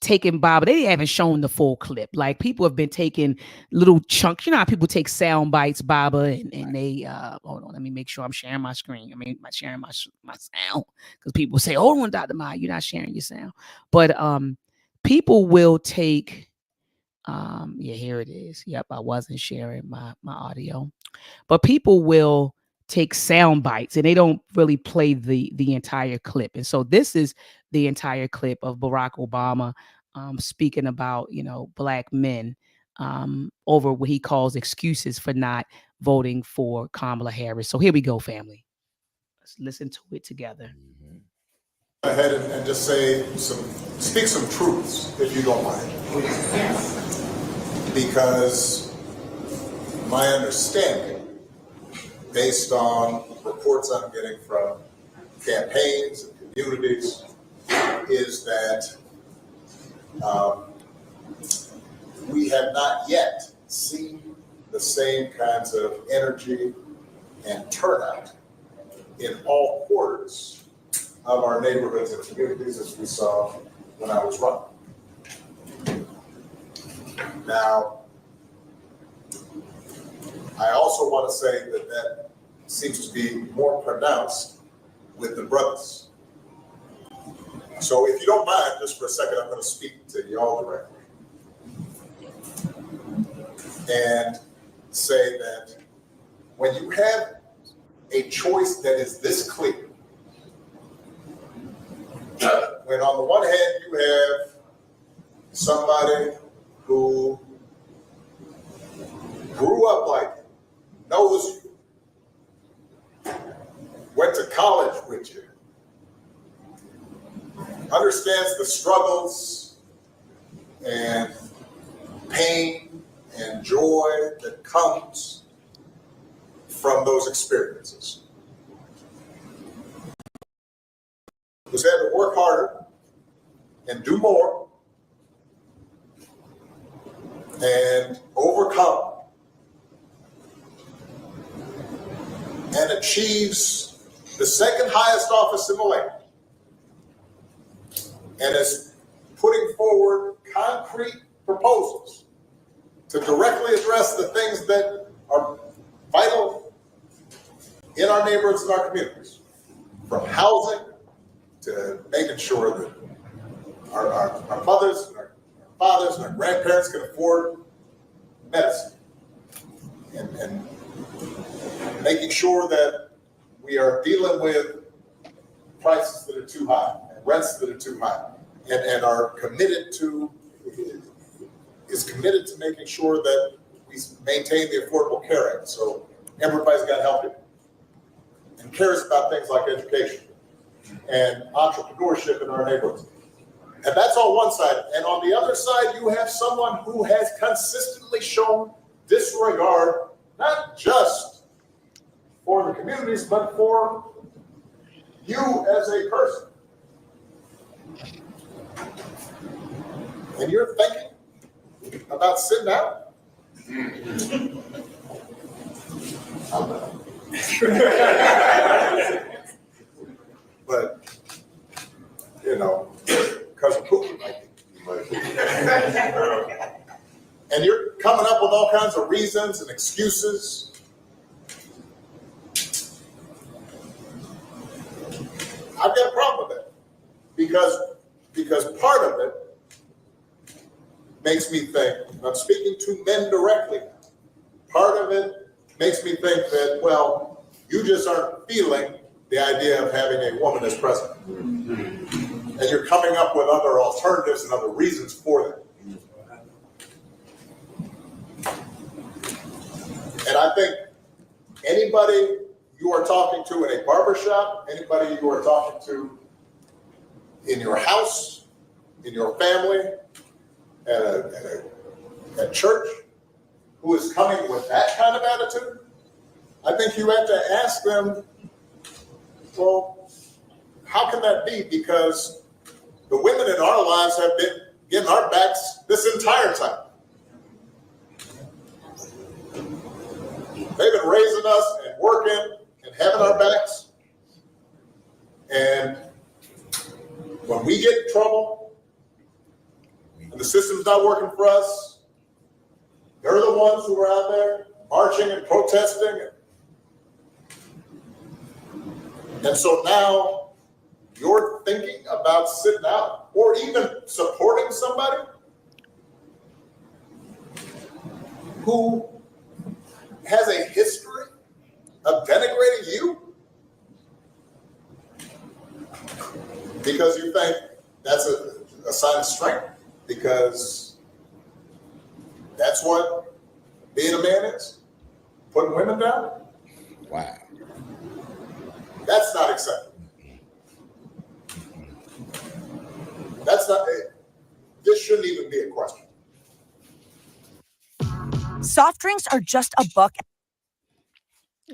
taking Baba. They haven't shown the full clip. Like, people have been taking little chunks. You know how people take sound bites, Baba, and they hold on, let me make sure I'm sharing my screen. I'm sharing my sound, because people say, hold on, Dr. Maya, you're not sharing your sound. But people will take yeah, here it is. Yep, I wasn't sharing my audio. But people will take sound bites and they don't really play the entire clip. And so this is the entire clip of Barack Obama speaking about, Black men over what he calls excuses for not voting for Kamala Harris. So here we go, family. Let's listen to it together. Ahead and just speak some truths, if you don't mind. Because my understanding, based on reports I'm getting from campaigns and communities, is that we have not yet seen the same kinds of energy and turnout in all quarters of our neighborhoods and communities as we saw when I was running. Now, I also want to say that seems to be more pronounced with the brothers. So if you don't mind, just for a second, I'm going to speak to y'all directly and say that when you have a choice that is this clear, when on the one hand you have somebody who grew up like you, knows you, went to college with you, understands the struggles and pain and joy that comes from those experiences, who's had to work harder and do more and overcome and achieves the second highest office in the land, and is putting forward concrete proposals to directly address the things that are vital in our neighborhoods and our communities, from housing to making sure that our mothers and our fathers and our grandparents can afford medicine and making sure that we are dealing with prices that are too high and rents that are too high, and are committed to making sure that we maintain the Affordable Care Act. So everybody's got health and cares about things like education and entrepreneurship in our neighborhoods. And that's on one side. And on the other side, you have someone who has consistently shown disregard, not just for the communities, but for you as a person. And you're thinking about sitting out? I'm not. But, you know, because of Putin, and you're coming up with all kinds of reasons and excuses. I've got a problem with that because part of it makes me think, I'm speaking to men directly, part of it makes me think that, well, you just aren't feeling the idea of having a woman as president. And you're coming up with other alternatives and other reasons for that. And I think anybody you are talking to in a barbershop, anybody you are talking to in your house, in your family, at church, who is coming with that kind of attitude, I think you have to ask them, well, how can that be? Because the women in our lives have been getting our backs this entire time. They've been raising us and working and having our backs. And when we get in trouble and the system's not working for us, they're the ones who are out there marching and protesting. And so now you're thinking about sitting out or even supporting somebody who has a history of denigrating you because you think that's a sign of strength, because that's what being a man is, putting women down. Wow. That's not acceptable. That's not, this shouldn't even be a question. Soft drinks are just $1.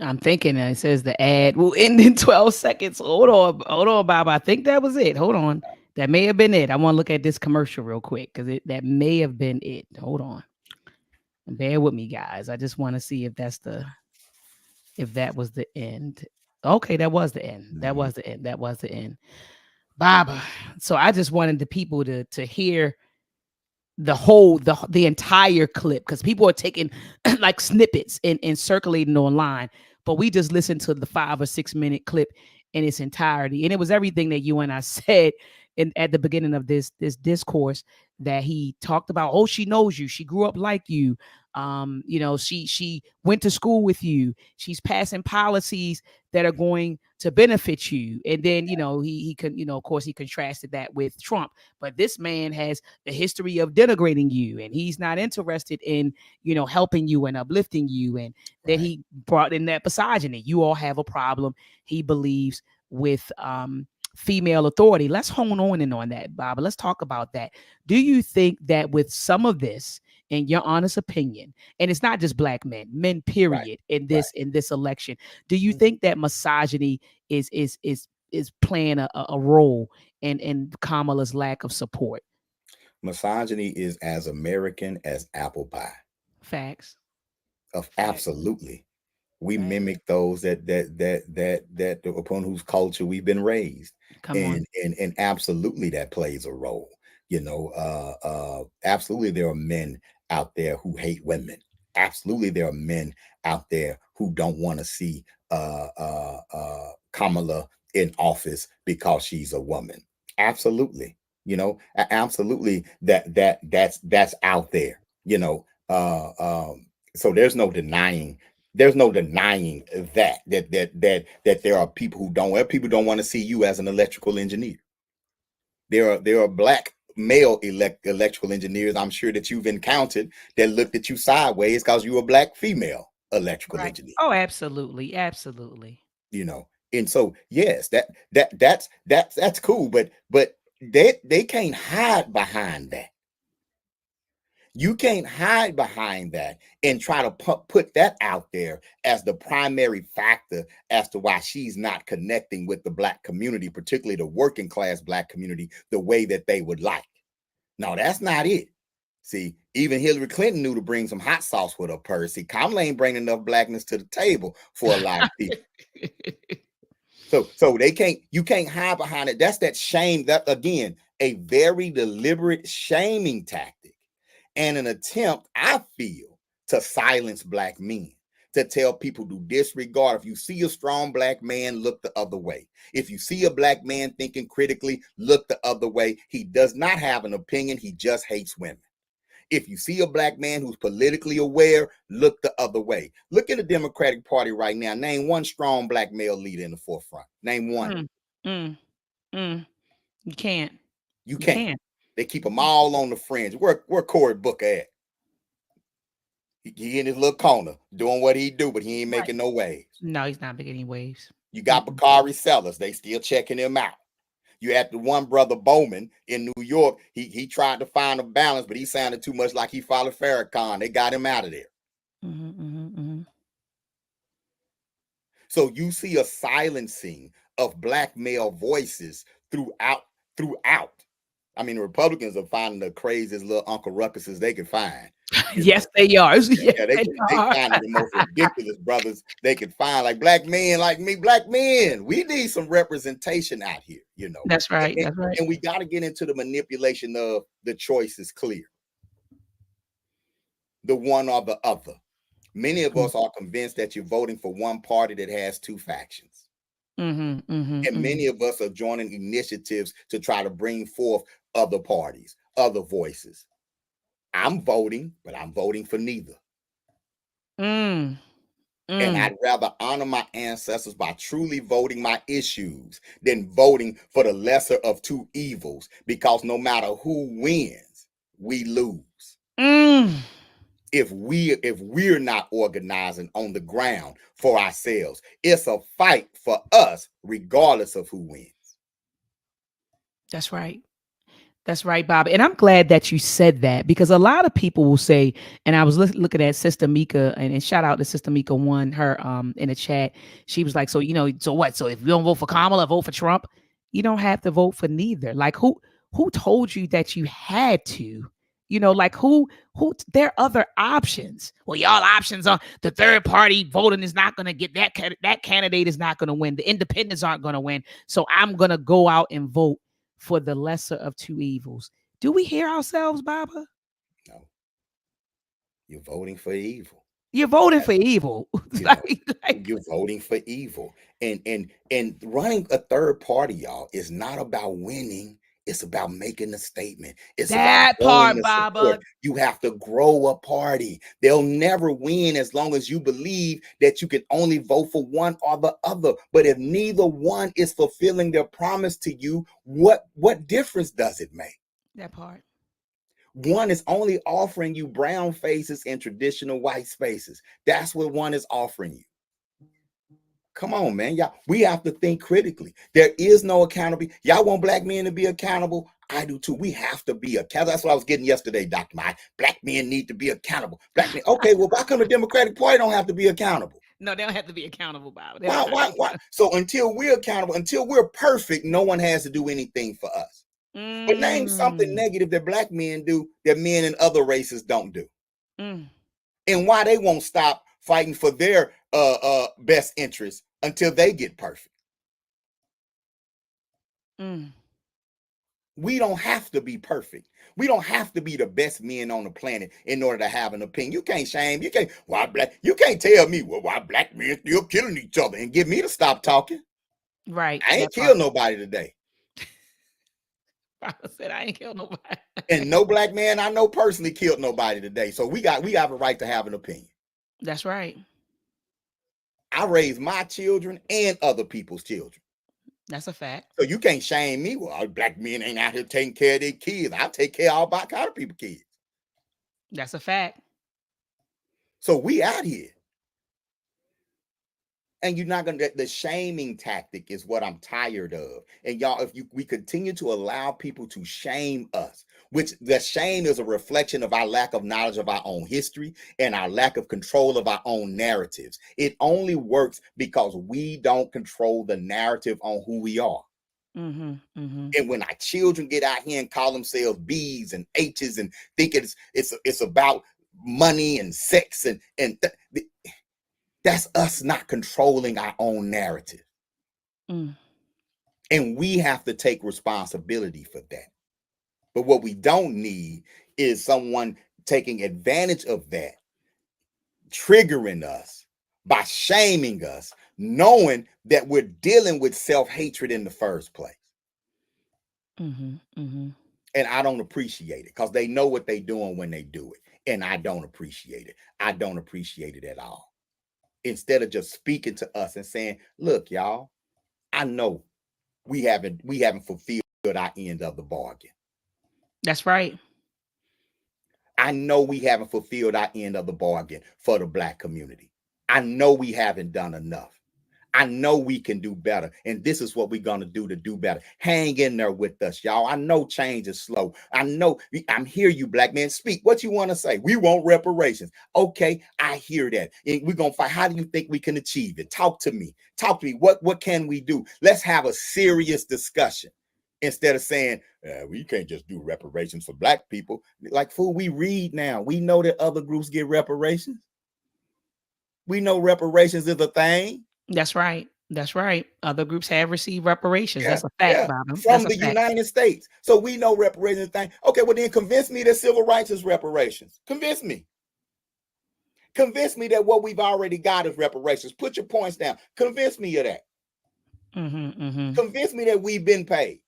I'm thinking it says the ad will end in 12 seconds. Hold on, Bob. I think that was it. Hold on. That may have been it. I want to look at this commercial real quick because that may have been it. Hold on. And bear with me, guys. I just want to see if that was the end. Okay, that was the end. That was the end. That was the end. Bob. So I just wanted the people to hear the entire clip, because people are taking like snippets and circulating online, but we just listened to the 5 or 6 minute clip in its entirety, and it was everything that you and I said at the beginning of this discourse, that he talked about. Oh, she knows you, she grew up like you, she went to school with you, she's passing policies that are going to benefit you. And then he can, of course he contrasted that with Trump, but this man has the history of denigrating you, and he's not interested in helping you and uplifting you. And then he brought in that misogyny. You all have a problem, he believes, with female authority. Let's hone on that, Bob. Let's talk about that. Do you think that with some of this, in your honest opinion, and it's not just black men period, in this election, do you think that misogyny is playing a role in Kamala's lack of support? Misogyny is as American as apple pie. Facts. Absolutely. We mimic those that upon whose culture we've been raised. And absolutely that plays a role. Absolutely there are men out there who hate women. Absolutely there are men out there who don't want to see Kamala in office because she's a woman. Absolutely. Absolutely that's out there. So there's no denying There's no denying that there are people who don't want to see you as an electrical engineer. There are black male electrical engineers I'm sure that you've encountered that looked at you sideways because you were a black female electrical Right. engineer. Oh, absolutely. Absolutely. You know, and so yes, that's cool, but they can't hide behind that. You can't hide behind that and try to put that out there as the primary factor as to why she's not connecting with the black community, particularly the working class black community, the way that they would like. No, that's not it. See, even Hillary Clinton knew to bring some hot sauce with her purse. See, Kamala ain't bringing enough blackness to the table for a lot of people. So you can't hide behind it. That's that shame. That again, a very deliberate shaming tactic and an attempt, I feel, to silence black men, to tell people to disregard. If you see a strong black man, look the other way. If you see a black man thinking critically, look the other way. He does not have an opinion. He just hates women. If you see a black man who's politically aware, look the other way. Look at the Democratic Party right now. Name one strong black male leader in the forefront. Name one. Mm, mm. You can't. You You can't. can't. They keep them all on the fringe. Where Cory Booker at? He in his little corner doing what he do, but he ain't Right. making no waves. No, he's not making any waves. You got Bakari Sellers. They still checking him out. You had the one brother Bowman in New York. He tried to find a balance, but he sounded too much like he followed Farrakhan. They got him out of there. So you see a silencing of black male voices throughout. I mean, the Republicans are finding the craziest little Uncle Ruckuses they can find. Yes, they are. Yeah, they find the most ridiculous brothers they can find, like black men like me. Black men, we need some representation out here, That's right. That's right. And we got to get into the manipulation of the choice is clear. The one or the other. Many of us are convinced that you're voting for one party that has two factions. And many of us are joining initiatives to try to bring forth other parties, other voices. I'm voting, but I'm voting for neither. And I'd rather honor my ancestors by truly voting my issues than voting for the lesser of two evils, because no matter who wins, we lose. If we're not organizing on the ground for ourselves, it's a fight for us, regardless of who wins. That's right. That's right, Bob. And I'm glad that you said that, because a lot of people will say, and I was looking at Sister Mika, and shout out to Sister Mika one, her in the chat. She was like, so so what? So if you don't vote for Kamala, vote for Trump. You don't have to vote for neither. Like who told you that you had to? Like who there are other options. Well, y'all options are the third party voting is not going to get that candidate is not going to win. The independents aren't going to win. So I'm going to go out and vote for the lesser of two evils. Do we hear ourselves, Baba? No. You're voting for evil. You're voting for evil. You're voting for evil. And running a third party, y'all, is not about winning. It's about making a statement. It's that about part, Baba. You have to grow a party. They'll never win as long as you believe that you can only vote for one or the other. But if neither one is fulfilling their promise to you, what difference does it make? That part. One is only offering you brown faces and traditional white spaces. That's what one is offering you. Come on, man. Y'all, we have to think critically. There is no accountability. Y'all want black men to be accountable? I do too. We have to be accountable. That's what I was getting yesterday, Dr. Mike. Black men need to be accountable. Black men. Okay, well, why come the Democratic Party don't have to be accountable? No, they don't have to be accountable, Bob. Why? So until we're accountable, until we're perfect, no one has to do anything for us. But name something negative that black men do that men in other races don't do. And why they won't stop fighting for their best interests until they get perfect. We don't have to be perfect. We don't have to be the best men on the planet in order to have an opinion. You can't shame. You can't tell me why black men still killing each other and get me to stop talking. Right. I ain't killed nobody today. I said I ain't killed nobody. And no black man I know personally killed nobody today. So we have a right to have an opinion. That's right. I raise my children and other people's children. That's a fact. So you can't shame me. Well, black men ain't out here taking care of their kids. I take care of all about kind of people kids. That's a fact. So we out here. And you're not gonna, the shaming tactic is what I'm tired of. And y'all, if we continue to allow people to shame us, which the shame is a reflection of our lack of knowledge of our own history and our lack of control of our own narratives. It only works because we don't control the narrative on who we are. Mm-hmm, mm-hmm. And when our children get out here and call themselves B's and H's and think it's about money and sex and that's us not controlling our own narrative. And we have to take responsibility for that. But what we don't need is someone taking advantage of that, triggering us by shaming us, knowing that we're dealing with self-hatred in the first place. And I don't appreciate it because they know what they're doing when they do it. And I don't appreciate it. I don't appreciate it at all. Instead of just speaking to us and saying, look, y'all, I know we haven't fulfilled our end of the bargain. That's right. I know we haven't fulfilled our end of the bargain for the Black community. I know we haven't done enough. I know we can do better. And this is what we're going to do better. Hang in there with us, y'all. I know change is slow. I know I'm here, you black men. Speak what you want to say. We want reparations. Okay, I hear that. And we're going to fight. How do you think we can achieve it? Talk to me. Talk to me. What can we do? Let's have a serious discussion. Instead of saying, we can't just do reparations for Black people. Like, fool, we read now. We know that other groups get reparations. We know reparations is a thing. That's right. That's right. Other groups have received reparations. That's a fact, Bob. From the United States. So we know reparations thing. Okay, well then convince me that civil rights is reparations. Convince me. Convince me that what we've already got is reparations. Put your points down. Convince me of that. Convince me that we've been paid.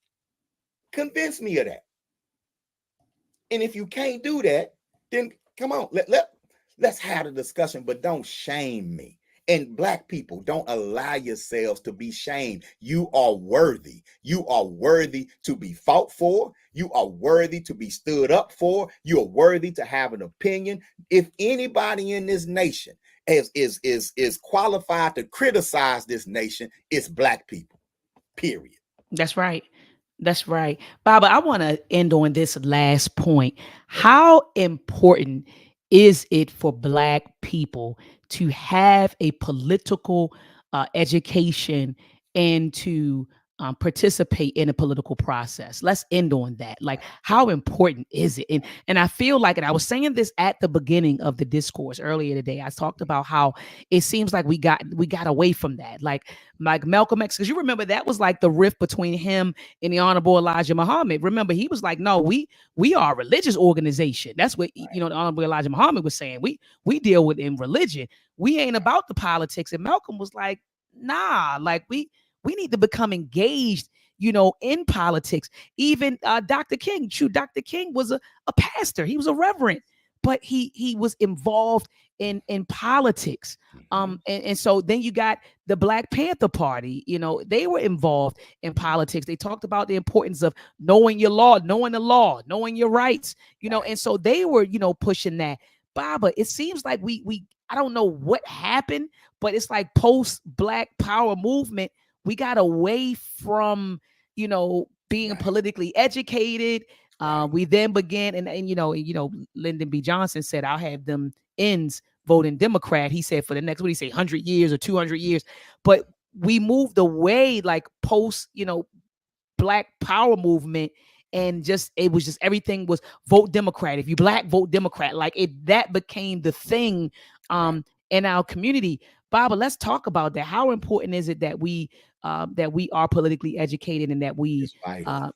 Convince me of that. And if you can't do that, then come on, let's have a discussion, but don't shame me. And Black people, don't allow yourselves to be shamed. You are worthy. You are worthy to be fought for. You are worthy to be stood up for. You are worthy to have an opinion. If anybody in this nation is qualified to criticize this nation, it's Black people. Period. That's right. That's right. Baba, I want to end on this last point. How important is it for Black people to have a political education and to participate in a political process? Let's end on that. Like, how important is it? And I feel like, and I was saying this at the beginning of the discourse earlier today, I talked about how it seems like we got away from that. Like Malcolm X, because you remember that was like the rift between him and the Honorable Elijah Muhammad. Remember, he was like, no, we are a religious organization. That's what the Honorable Elijah Muhammad was saying. We deal with in religion. We ain't about the politics. And Malcolm was like, nah, like we need to become engaged, in politics. Even Dr. King, Dr. King was a pastor. He was a reverend, but he was involved in politics. And so then you got the Black Panther Party, they were involved in politics. They talked about the importance of knowing your law, knowing the law, knowing your rights, and so they were, pushing that. Baba, it seems like we I don't know what happened, but it's like post Black Power movement, we got away from, being politically educated. We then began, and Lyndon B. Johnson said, I'll have them ends voting Democrat. He said for the next, 100 years or 200 years. But we moved away like post, Black Power movement. And it was just everything was vote Democrat. If you Black, vote Democrat. Like that became the thing in our community. Baba, let's talk about that. How important is it that we are politically educated and that we it's vital.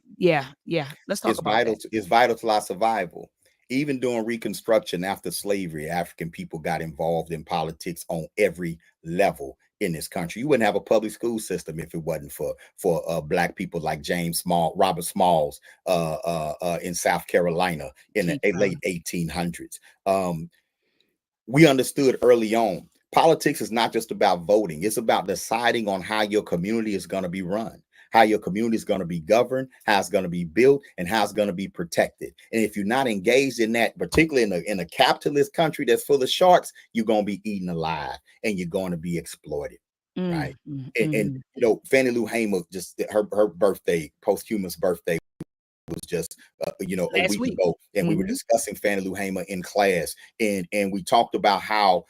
Let's talk about that. It's vital to our survival. Even during Reconstruction after slavery, African people got involved in politics on every level in this country. You wouldn't have a public school system if it wasn't for Black people like Robert Smalls in South Carolina in the late 1800s. We understood early on Politics is not just about voting. It's about deciding on how your community is going to be run, how your community is going to be governed, how it's going to be built, and how it's going to be protected. And if you're not engaged in that, particularly in a capitalist country that's full of sharks, you're going to be eaten alive and you're going to be exploited. Right. And Fannie Lou Hamer, just her birthday, posthumous birthday, was just a Last week week. ago, and we were discussing Fannie Lou Hamer in class, and we talked about how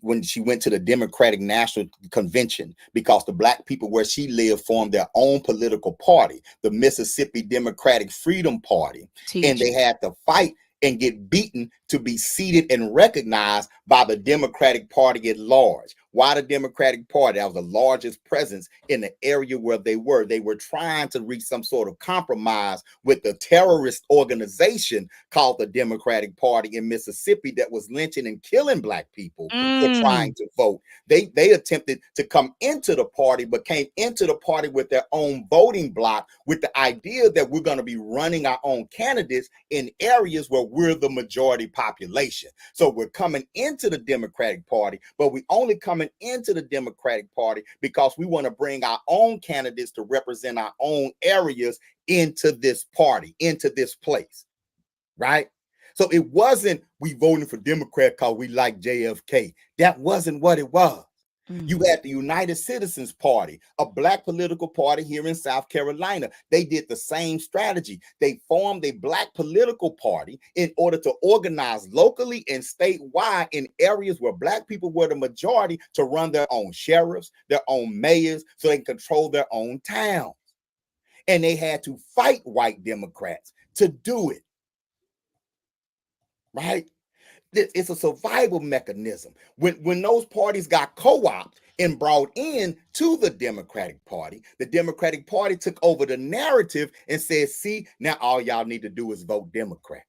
when she went to the Democratic National Convention, because the black people where she lived formed their own political party, the Mississippi Democratic Freedom Party. And they had to fight and get beaten to be seated and recognized by the Democratic Party at large. Why the Democratic Party? That was the largest presence in the area where they were. They were trying to reach some sort of compromise with the terrorist organization called the Democratic Party in Mississippi that was lynching and killing black people for trying to vote. They attempted to come into the party, but came into the party with their own voting bloc, with the idea that we're going to be running our own candidates in areas where we're the majority population. So we're coming into the Democratic Party, but we only coming into the Democratic Party because we want to bring our own candidates to represent our own areas into this party, into this place, right? So it wasn't we voting for Democrat because we like JFK. That wasn't what it was. You had the United Citizens Party, a black political party here in South Carolina. They did the same strategy. They formed a black political party in order to organize locally and statewide in areas where black people were the majority to run their own sheriffs, their own mayors, so they can control their own towns. And they had to fight white Democrats to do it, right? It's a survival mechanism. When those parties got co-opted and brought in to the Democratic Party took over the narrative and said, see, now all y'all need to do is vote Democrat.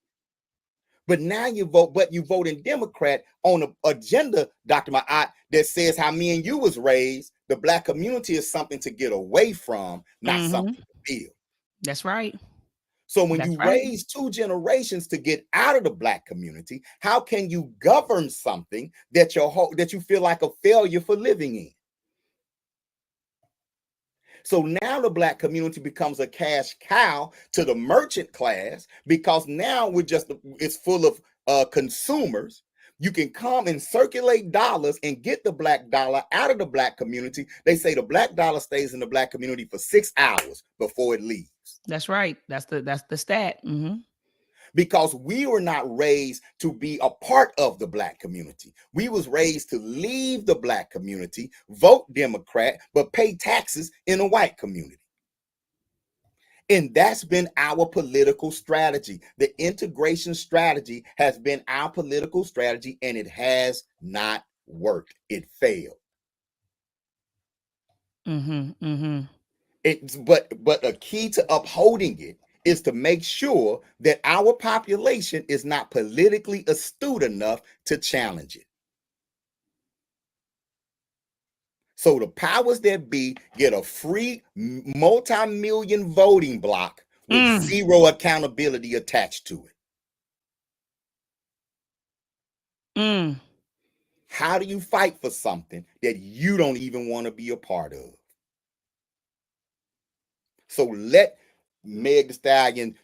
But now you voting Democrat on an agenda, Dr. Ma'at, that says how me and you was raised. The black community is something to get away from, not something to build. That's right. So when you raise two generations to get out of the black community, how can you govern something that you feel like a failure for living in? So now the black community becomes a cash cow to the merchant class, because now it's full of consumers. You can come and circulate dollars and get the black dollar out of the black community. They say the black dollar stays in the black community for 6 hours before it leaves. That's right. That's the stat. Because we were not raised to be a part of the black community. We was raised to leave the black community, vote Democrat, but pay taxes in a white community. And that's been our political strategy. The integration strategy has been our political strategy, and it has not worked. It failed. But a key to upholding it is to make sure that our population is not politically astute enough to challenge it. So the powers that be get a free multi-million voting block with zero accountability attached to it. How do you fight for something that you don't even want to be a part of? So let Meg Thee Stallion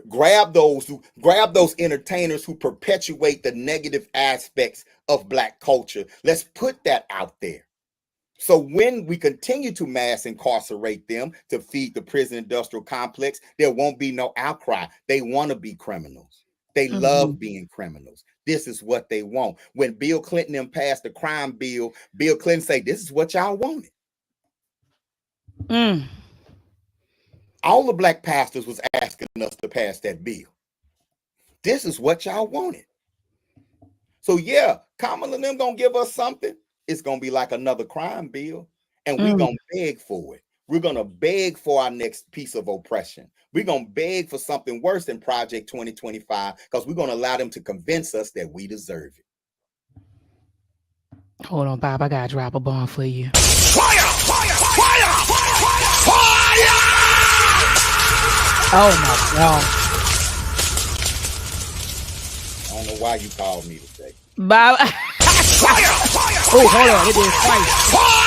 grab those entertainers who perpetuate the negative aspects of black culture. Let's put that out there. So when we continue to mass incarcerate them to feed the prison industrial complex, there won't be no outcry. They want to be criminals. They love being criminals. This is what they want. When Bill Clinton passed the crime bill, Bill Clinton said, this is what y'all wanted. All the black pastors was asking us to pass that bill. This is what y'all wanted. So yeah, Kamala and them gonna give us something. It's gonna be like another crime bill, and we're gonna beg for it. We're gonna beg for our next piece of oppression. We're gonna beg for something worse than Project 2025, because we're gonna allow them to convince us that we deserve it. Hold on, Bob. I gotta drop a bomb for you. Fire! Fire! Fire! Fire! Fire! Oh my God. I don't know why you called me today. Bob, Oh, hold on. It did twice.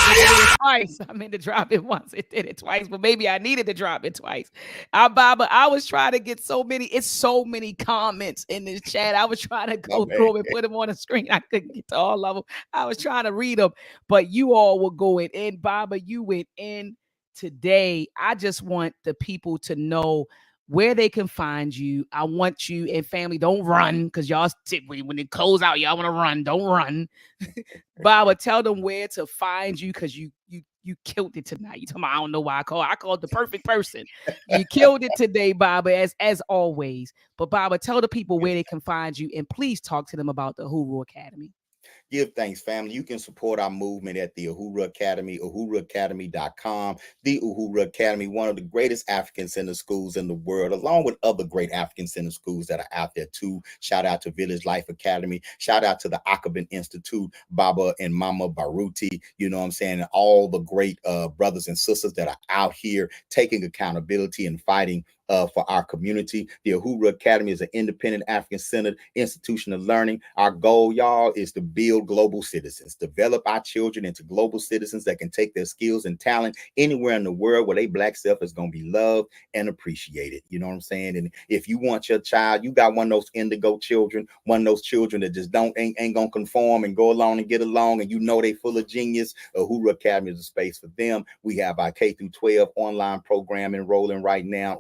It did it twice. I meant to drop it once. It did it twice, but maybe I needed to drop it twice. Baba, I was trying to get so many. It's so many comments in this chat. I was trying to My go through man. them and put them on the screen. I couldn't get to all of them. I was trying to read them, but you all were going in. Baba, you went in today. I just want the people to know where they can find you. I want you and family, don't run because y'all when it close out, y'all want to run. Don't run. Baba, tell them where to find you because you killed it tonight. You talking about, I don't know why I called the perfect person. You killed it today, Baba, as always. But Baba, tell the people where they can find you and please talk to them about the Huru Academy. Give thanks, family. You can support our movement at the Uhuru Academy, uhuruacademy.com. The Uhuru Academy, one of the greatest African center schools in the world, along with other great African center schools that are out there too. Shout out to Village Life Academy. Shout out to the Akaban Institute, Baba and Mama Baruti. You know what I'm saying? And all the great brothers and sisters that are out here taking accountability and fighting for our community. The Uhuru Academy is an independent African-centered institution of learning. Our goal, y'all, is to build global citizens, develop our children into global citizens that can take their skills and talent anywhere in the world where they Black self is going to be loved and appreciated. You know what I'm saying? And if you want your child, you got one of those indigo children, one of those children that just ain't going to conform and go along and get along, and you know they full of genius, Uhuru Academy is a space for them. We have our K through 12 online program enrolling right now,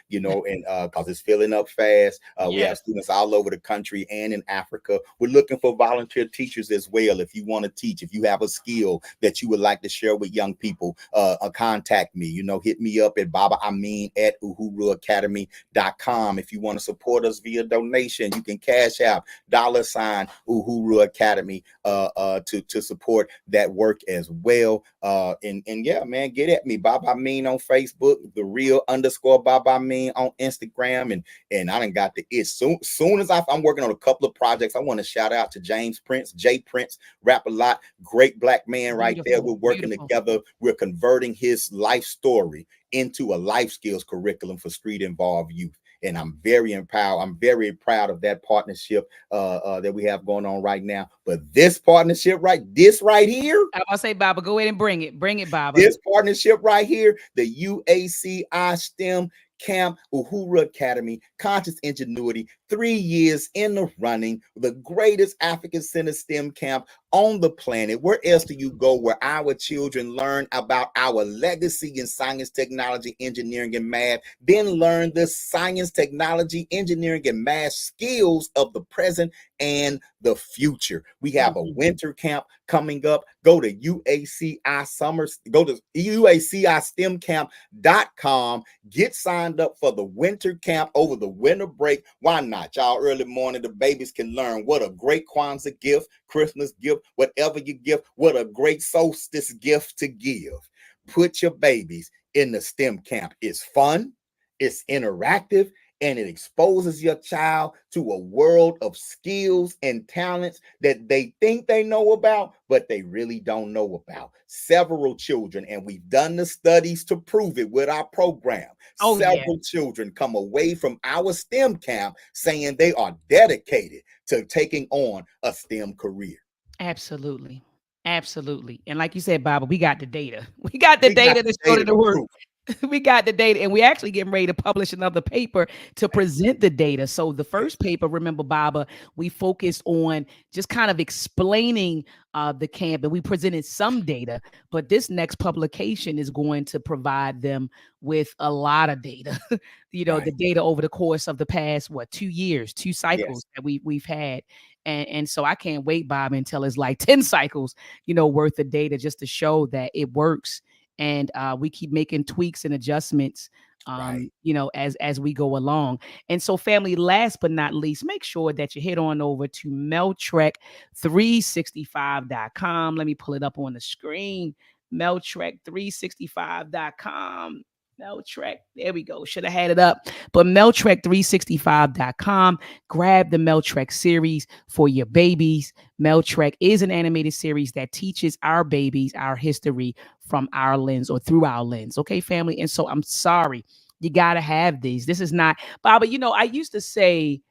you know, and because it's filling up fast. We have students all over the country and in Africa. We're looking for volunteer teachers as well. If you want to teach, if you have a skill that you would like to share with young people, contact me. You know, hit me up at Baba Amin at uhuruacademy.com. If you want to support us via donation, you can cash out $ Uhuru Academy to support that work as well. And yeah, man, get at me, Baba Amin on Facebook, the real _ Baba Amin on Instagram, and I done got the itch. Soon as I'm working on a couple of projects, I want to shout out to James Prince, Jay Prince, rap a lot, great Black man right there. We're working together. We're converting his life story into a life skills curriculum for street involved youth. And I'm very empowered. I'm very proud of that partnership that we have going on right now. But this partnership, this right here. I'll say, Baba, go ahead and bring it. Bring it, Baba. This partnership right here, the UACI STEM Camp Uhuru Academy, Conscious Ingenuity, 3 years in the running, the greatest African Center STEM camp on the planet. Where else do you go where our children learn about our legacy in science, technology, engineering, and math, then learn the science, technology, engineering, and math skills of the present and the future? We have a winter camp coming up. Go to UACIStemCamp.com. Get signed up for the winter camp over the winter break. Why not? Y'all, early morning, the babies can learn what a great Kwanzaa gift, Christmas gift, whatever you give, what a great solstice gift to give. Put your babies in the STEM camp. It's fun, it's interactive, and it exposes your child to a world of skills and talents that they think they know about, but they really don't know about. Several children, and we've done the studies to prove it with our program, several children come away from our STEM camp saying they are dedicated to taking on a STEM career. Absolutely. Absolutely. And like you said, Baba, we got the data. We got the data to show that it works. We got the data, and we actually getting ready to publish another paper to present the data. So the first paper, remember, Baba, we focused on just kind of explaining the camp, and we presented some data, but this next publication is going to provide them with a lot of data. You know, the data over the course of the past 2 years, 2 cycles that we've had. And so I can't wait, Bob, until it's like 10 cycles, you know, worth of data just to show that it works. And we keep making tweaks and adjustments, you know, as we go along. And so, family, last but not least, make sure that you head on over to meltrek365.com. Let me pull it up on the screen. meltrek365.com. Meltrek, there we go. Should have had it up. But meltrek365.com. Grab the Meltrek series for your babies. Meltrek is an animated series that teaches our babies our history from our lens or through our lens. Okay, family? And so I'm sorry. You got to have these. This is not, Baba, you know, I used to say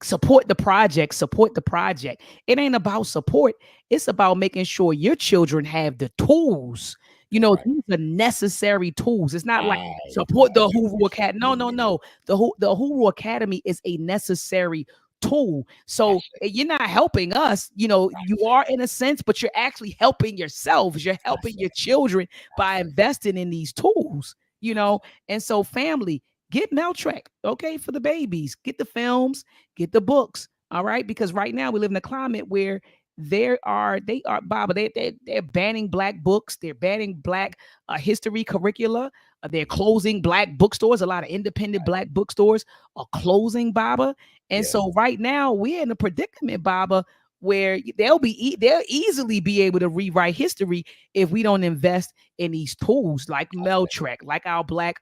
support the project, support the project. It ain't about support. It's about making sure your children have the tools. That's right. These are necessary tools. It's not like Right. support the I Huru appreciate Academy. No, you. no, no. The Huru Academy is a necessary tool. I So say, you're not helping us. You are in a sense, but you're actually helping yourselves. You're I helping say, your children I by say, investing in these tools. And so family, get Meltrek, okay, for the babies. Get the films, get the books. All right, because right now we live in a climate where they are Baba. They're banning black books. They're banning black history curricula. They're closing black bookstores. A lot of independent black bookstores are closing, Baba. And yes, so right now we're in a predicament, Baba, where they'll easily be able to rewrite history if we don't invest in these tools like I say, Meltrek, like our black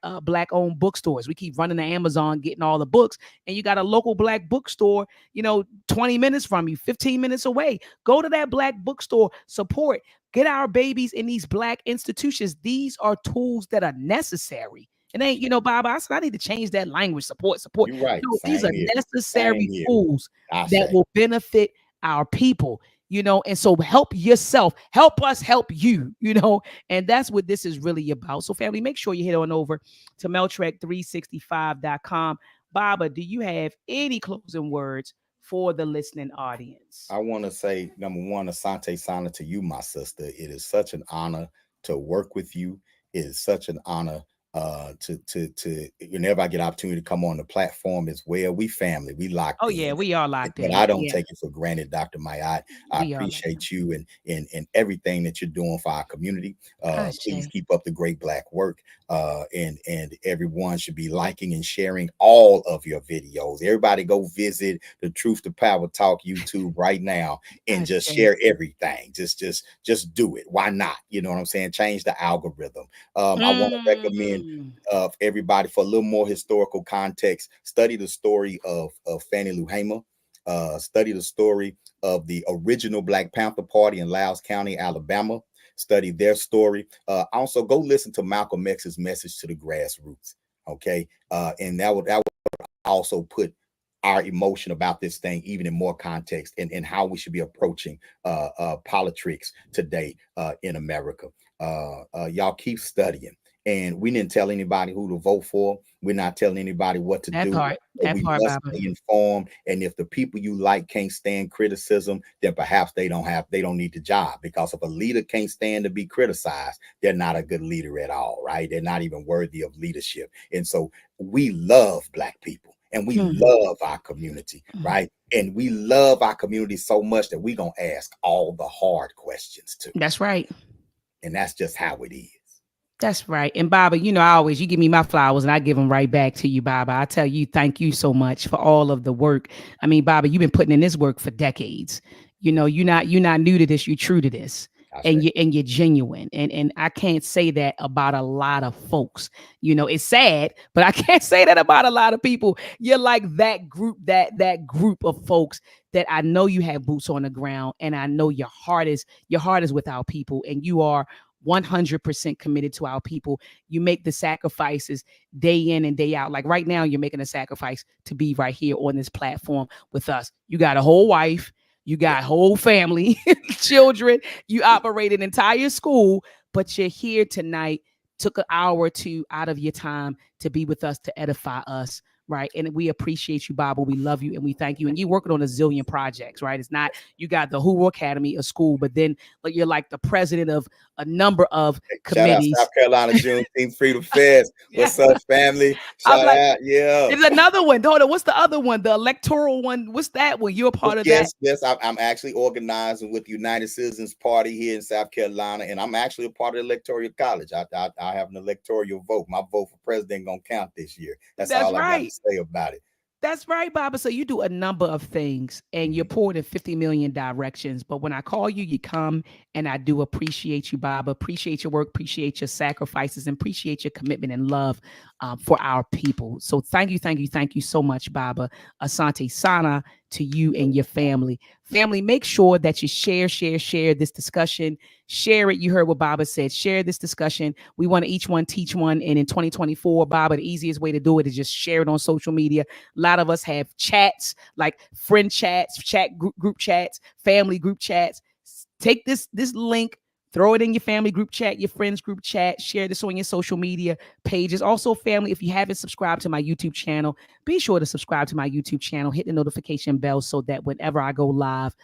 owned bookstores. We keep running to Amazon, getting all the books, and you got a local black bookstore, 20 minutes from you, 15 minutes away. Go to that black bookstore, support, get our babies in these black institutions. These are tools that are necessary. It ain't, Bob, I said I need to change that language. Support. you're right. No, these are Same here. Same necessary here. tools I that say, will benefit our people. And so help yourself, help us help you, and that's what this is really about. So, family, make sure you head on over to meltrek365.com. Baba, do you have any closing words for the listening audience? I want to say, number one, Asante Sana to you, my sister. It is such an honor to work with you. It is such an honor to whenever I get opportunity to come on the platform as well. We family, we locked Oh, in. yeah, we are locked But in. I don't Yeah, take it for granted, Dr. Maya. I we are locked in. appreciate you and everything that you're doing for our community. Please Ashe. keep up the great black work. And everyone should be liking and sharing all of your videos. Everybody go visit the Truth to Power Talk YouTube right now and just Ashe. share everything. Just do it. Why not? You know what I'm saying? Change the algorithm. I want to recommend Mm. everybody for a little more historical context. Study the story of Fannie Lou Hamer. Study the story of the original Black Panther Party in Loudoun County, Alabama. Study their story. Also, go listen to Malcolm X's message to the grassroots. Okay, and that would also put our emotion about this thing even in more context and how we should be approaching politics today in America. Y'all keep studying. And we didn't tell anybody who to vote for. We're not telling anybody what to That do. part. But That we part, must Baba. stay informed. And if the people you like can't stand criticism, then perhaps they don't need the job. Because if a leader can't stand to be criticized, they're not a good leader at all, right? They're not even worthy of leadership. And so we love black people and we Mm. love our community, Mm. right? And we love our community so much that we're gonna ask all the hard questions too. That's right. And that's just how it is. That's right. And Baba, you give me my flowers and I give them right back to you, Baba. I tell you, thank you so much for all of the work. I mean, Baba, you've been putting in this work for decades. You're not new to this, you're true to this. I And say, you're genuine. And I can't say that about a lot of folks. It's sad, but I can't say that about a lot of people. You're like that group of folks that I know you have boots on the ground, and I know your heart is with our people, and you are 100% committed to our people. You make the sacrifices day in and day out. Like right now, you're making a sacrifice to be right here on this platform with us. You got a whole wife, you yeah, got whole family, children, you operate an entire school, but you're here tonight. Took an hour or two out of your time to be with us to edify us, right? And we appreciate you, Bible. We love you and we thank you. And you're working on a zillion projects, right? It's not you got the Hoover Academy, a school, but then like you're like the president of a number of shout out committees. South Carolina Juneteenth Freedom Fest. Yeah. What's up, family? I'm Shout like, out, yeah. there's another one. Hold on, what's the other one? The electoral one. What's that one? You're a But part of that. yes, I'm actually organizing with the United Citizens Party here in South Carolina, and I'm actually a part of the Electoral College. I have an electoral vote. My vote for president gonna count this year. That's That's all I got to right. say about it. That's right, Baba. So you do a number of things and you're Mhm. poured in 50 million directions. But when I call you, you come, and I do appreciate you, Baba. Appreciate your work, appreciate your sacrifices, and appreciate your commitment and love for our people. So thank you so much, Baba. Asante Sana to you and your family. Family, make sure that you share this discussion. Share it. You heard what Baba said. Share this discussion. We want to each one teach one. And in 2024, Baba, the easiest way to do it is just share it on social media. A lot of us have chats, like friend chats, group chats, family group chats. Take this link, throw it in your family group chat, your friends group chat, share this on your social media pages. Also, family, if you haven't subscribed to my YouTube channel, be sure to subscribe to my YouTube channel, hit the notification bell so that whenever I go live,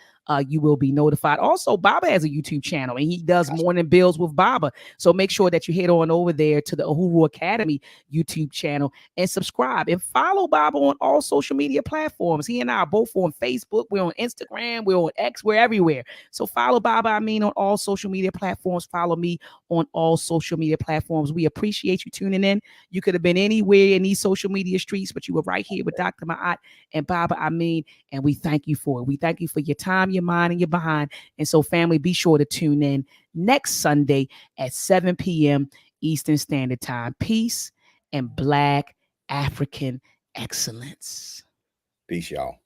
you will be notified. Also, Baba has a YouTube channel and he does Morning Bills with Baba. So make sure that you head on over there to the Uhuru Academy YouTube channel and subscribe and follow Baba on all social media platforms. He and I are both on Facebook. We're on Instagram. We're on X. We're everywhere. So follow Baba Amin on all social media platforms. Follow me on all social media platforms. We appreciate you tuning in. You could have been anywhere in these social media streets, but you were right here with Dr. Ma'at and Baba Amin, and we thank you for it. We thank you for your time, your mind, and your behind. And so, family, be sure to tune in next Sunday at 7 p.m. Eastern Standard Time. Peace and Black African excellence. Peace, y'all.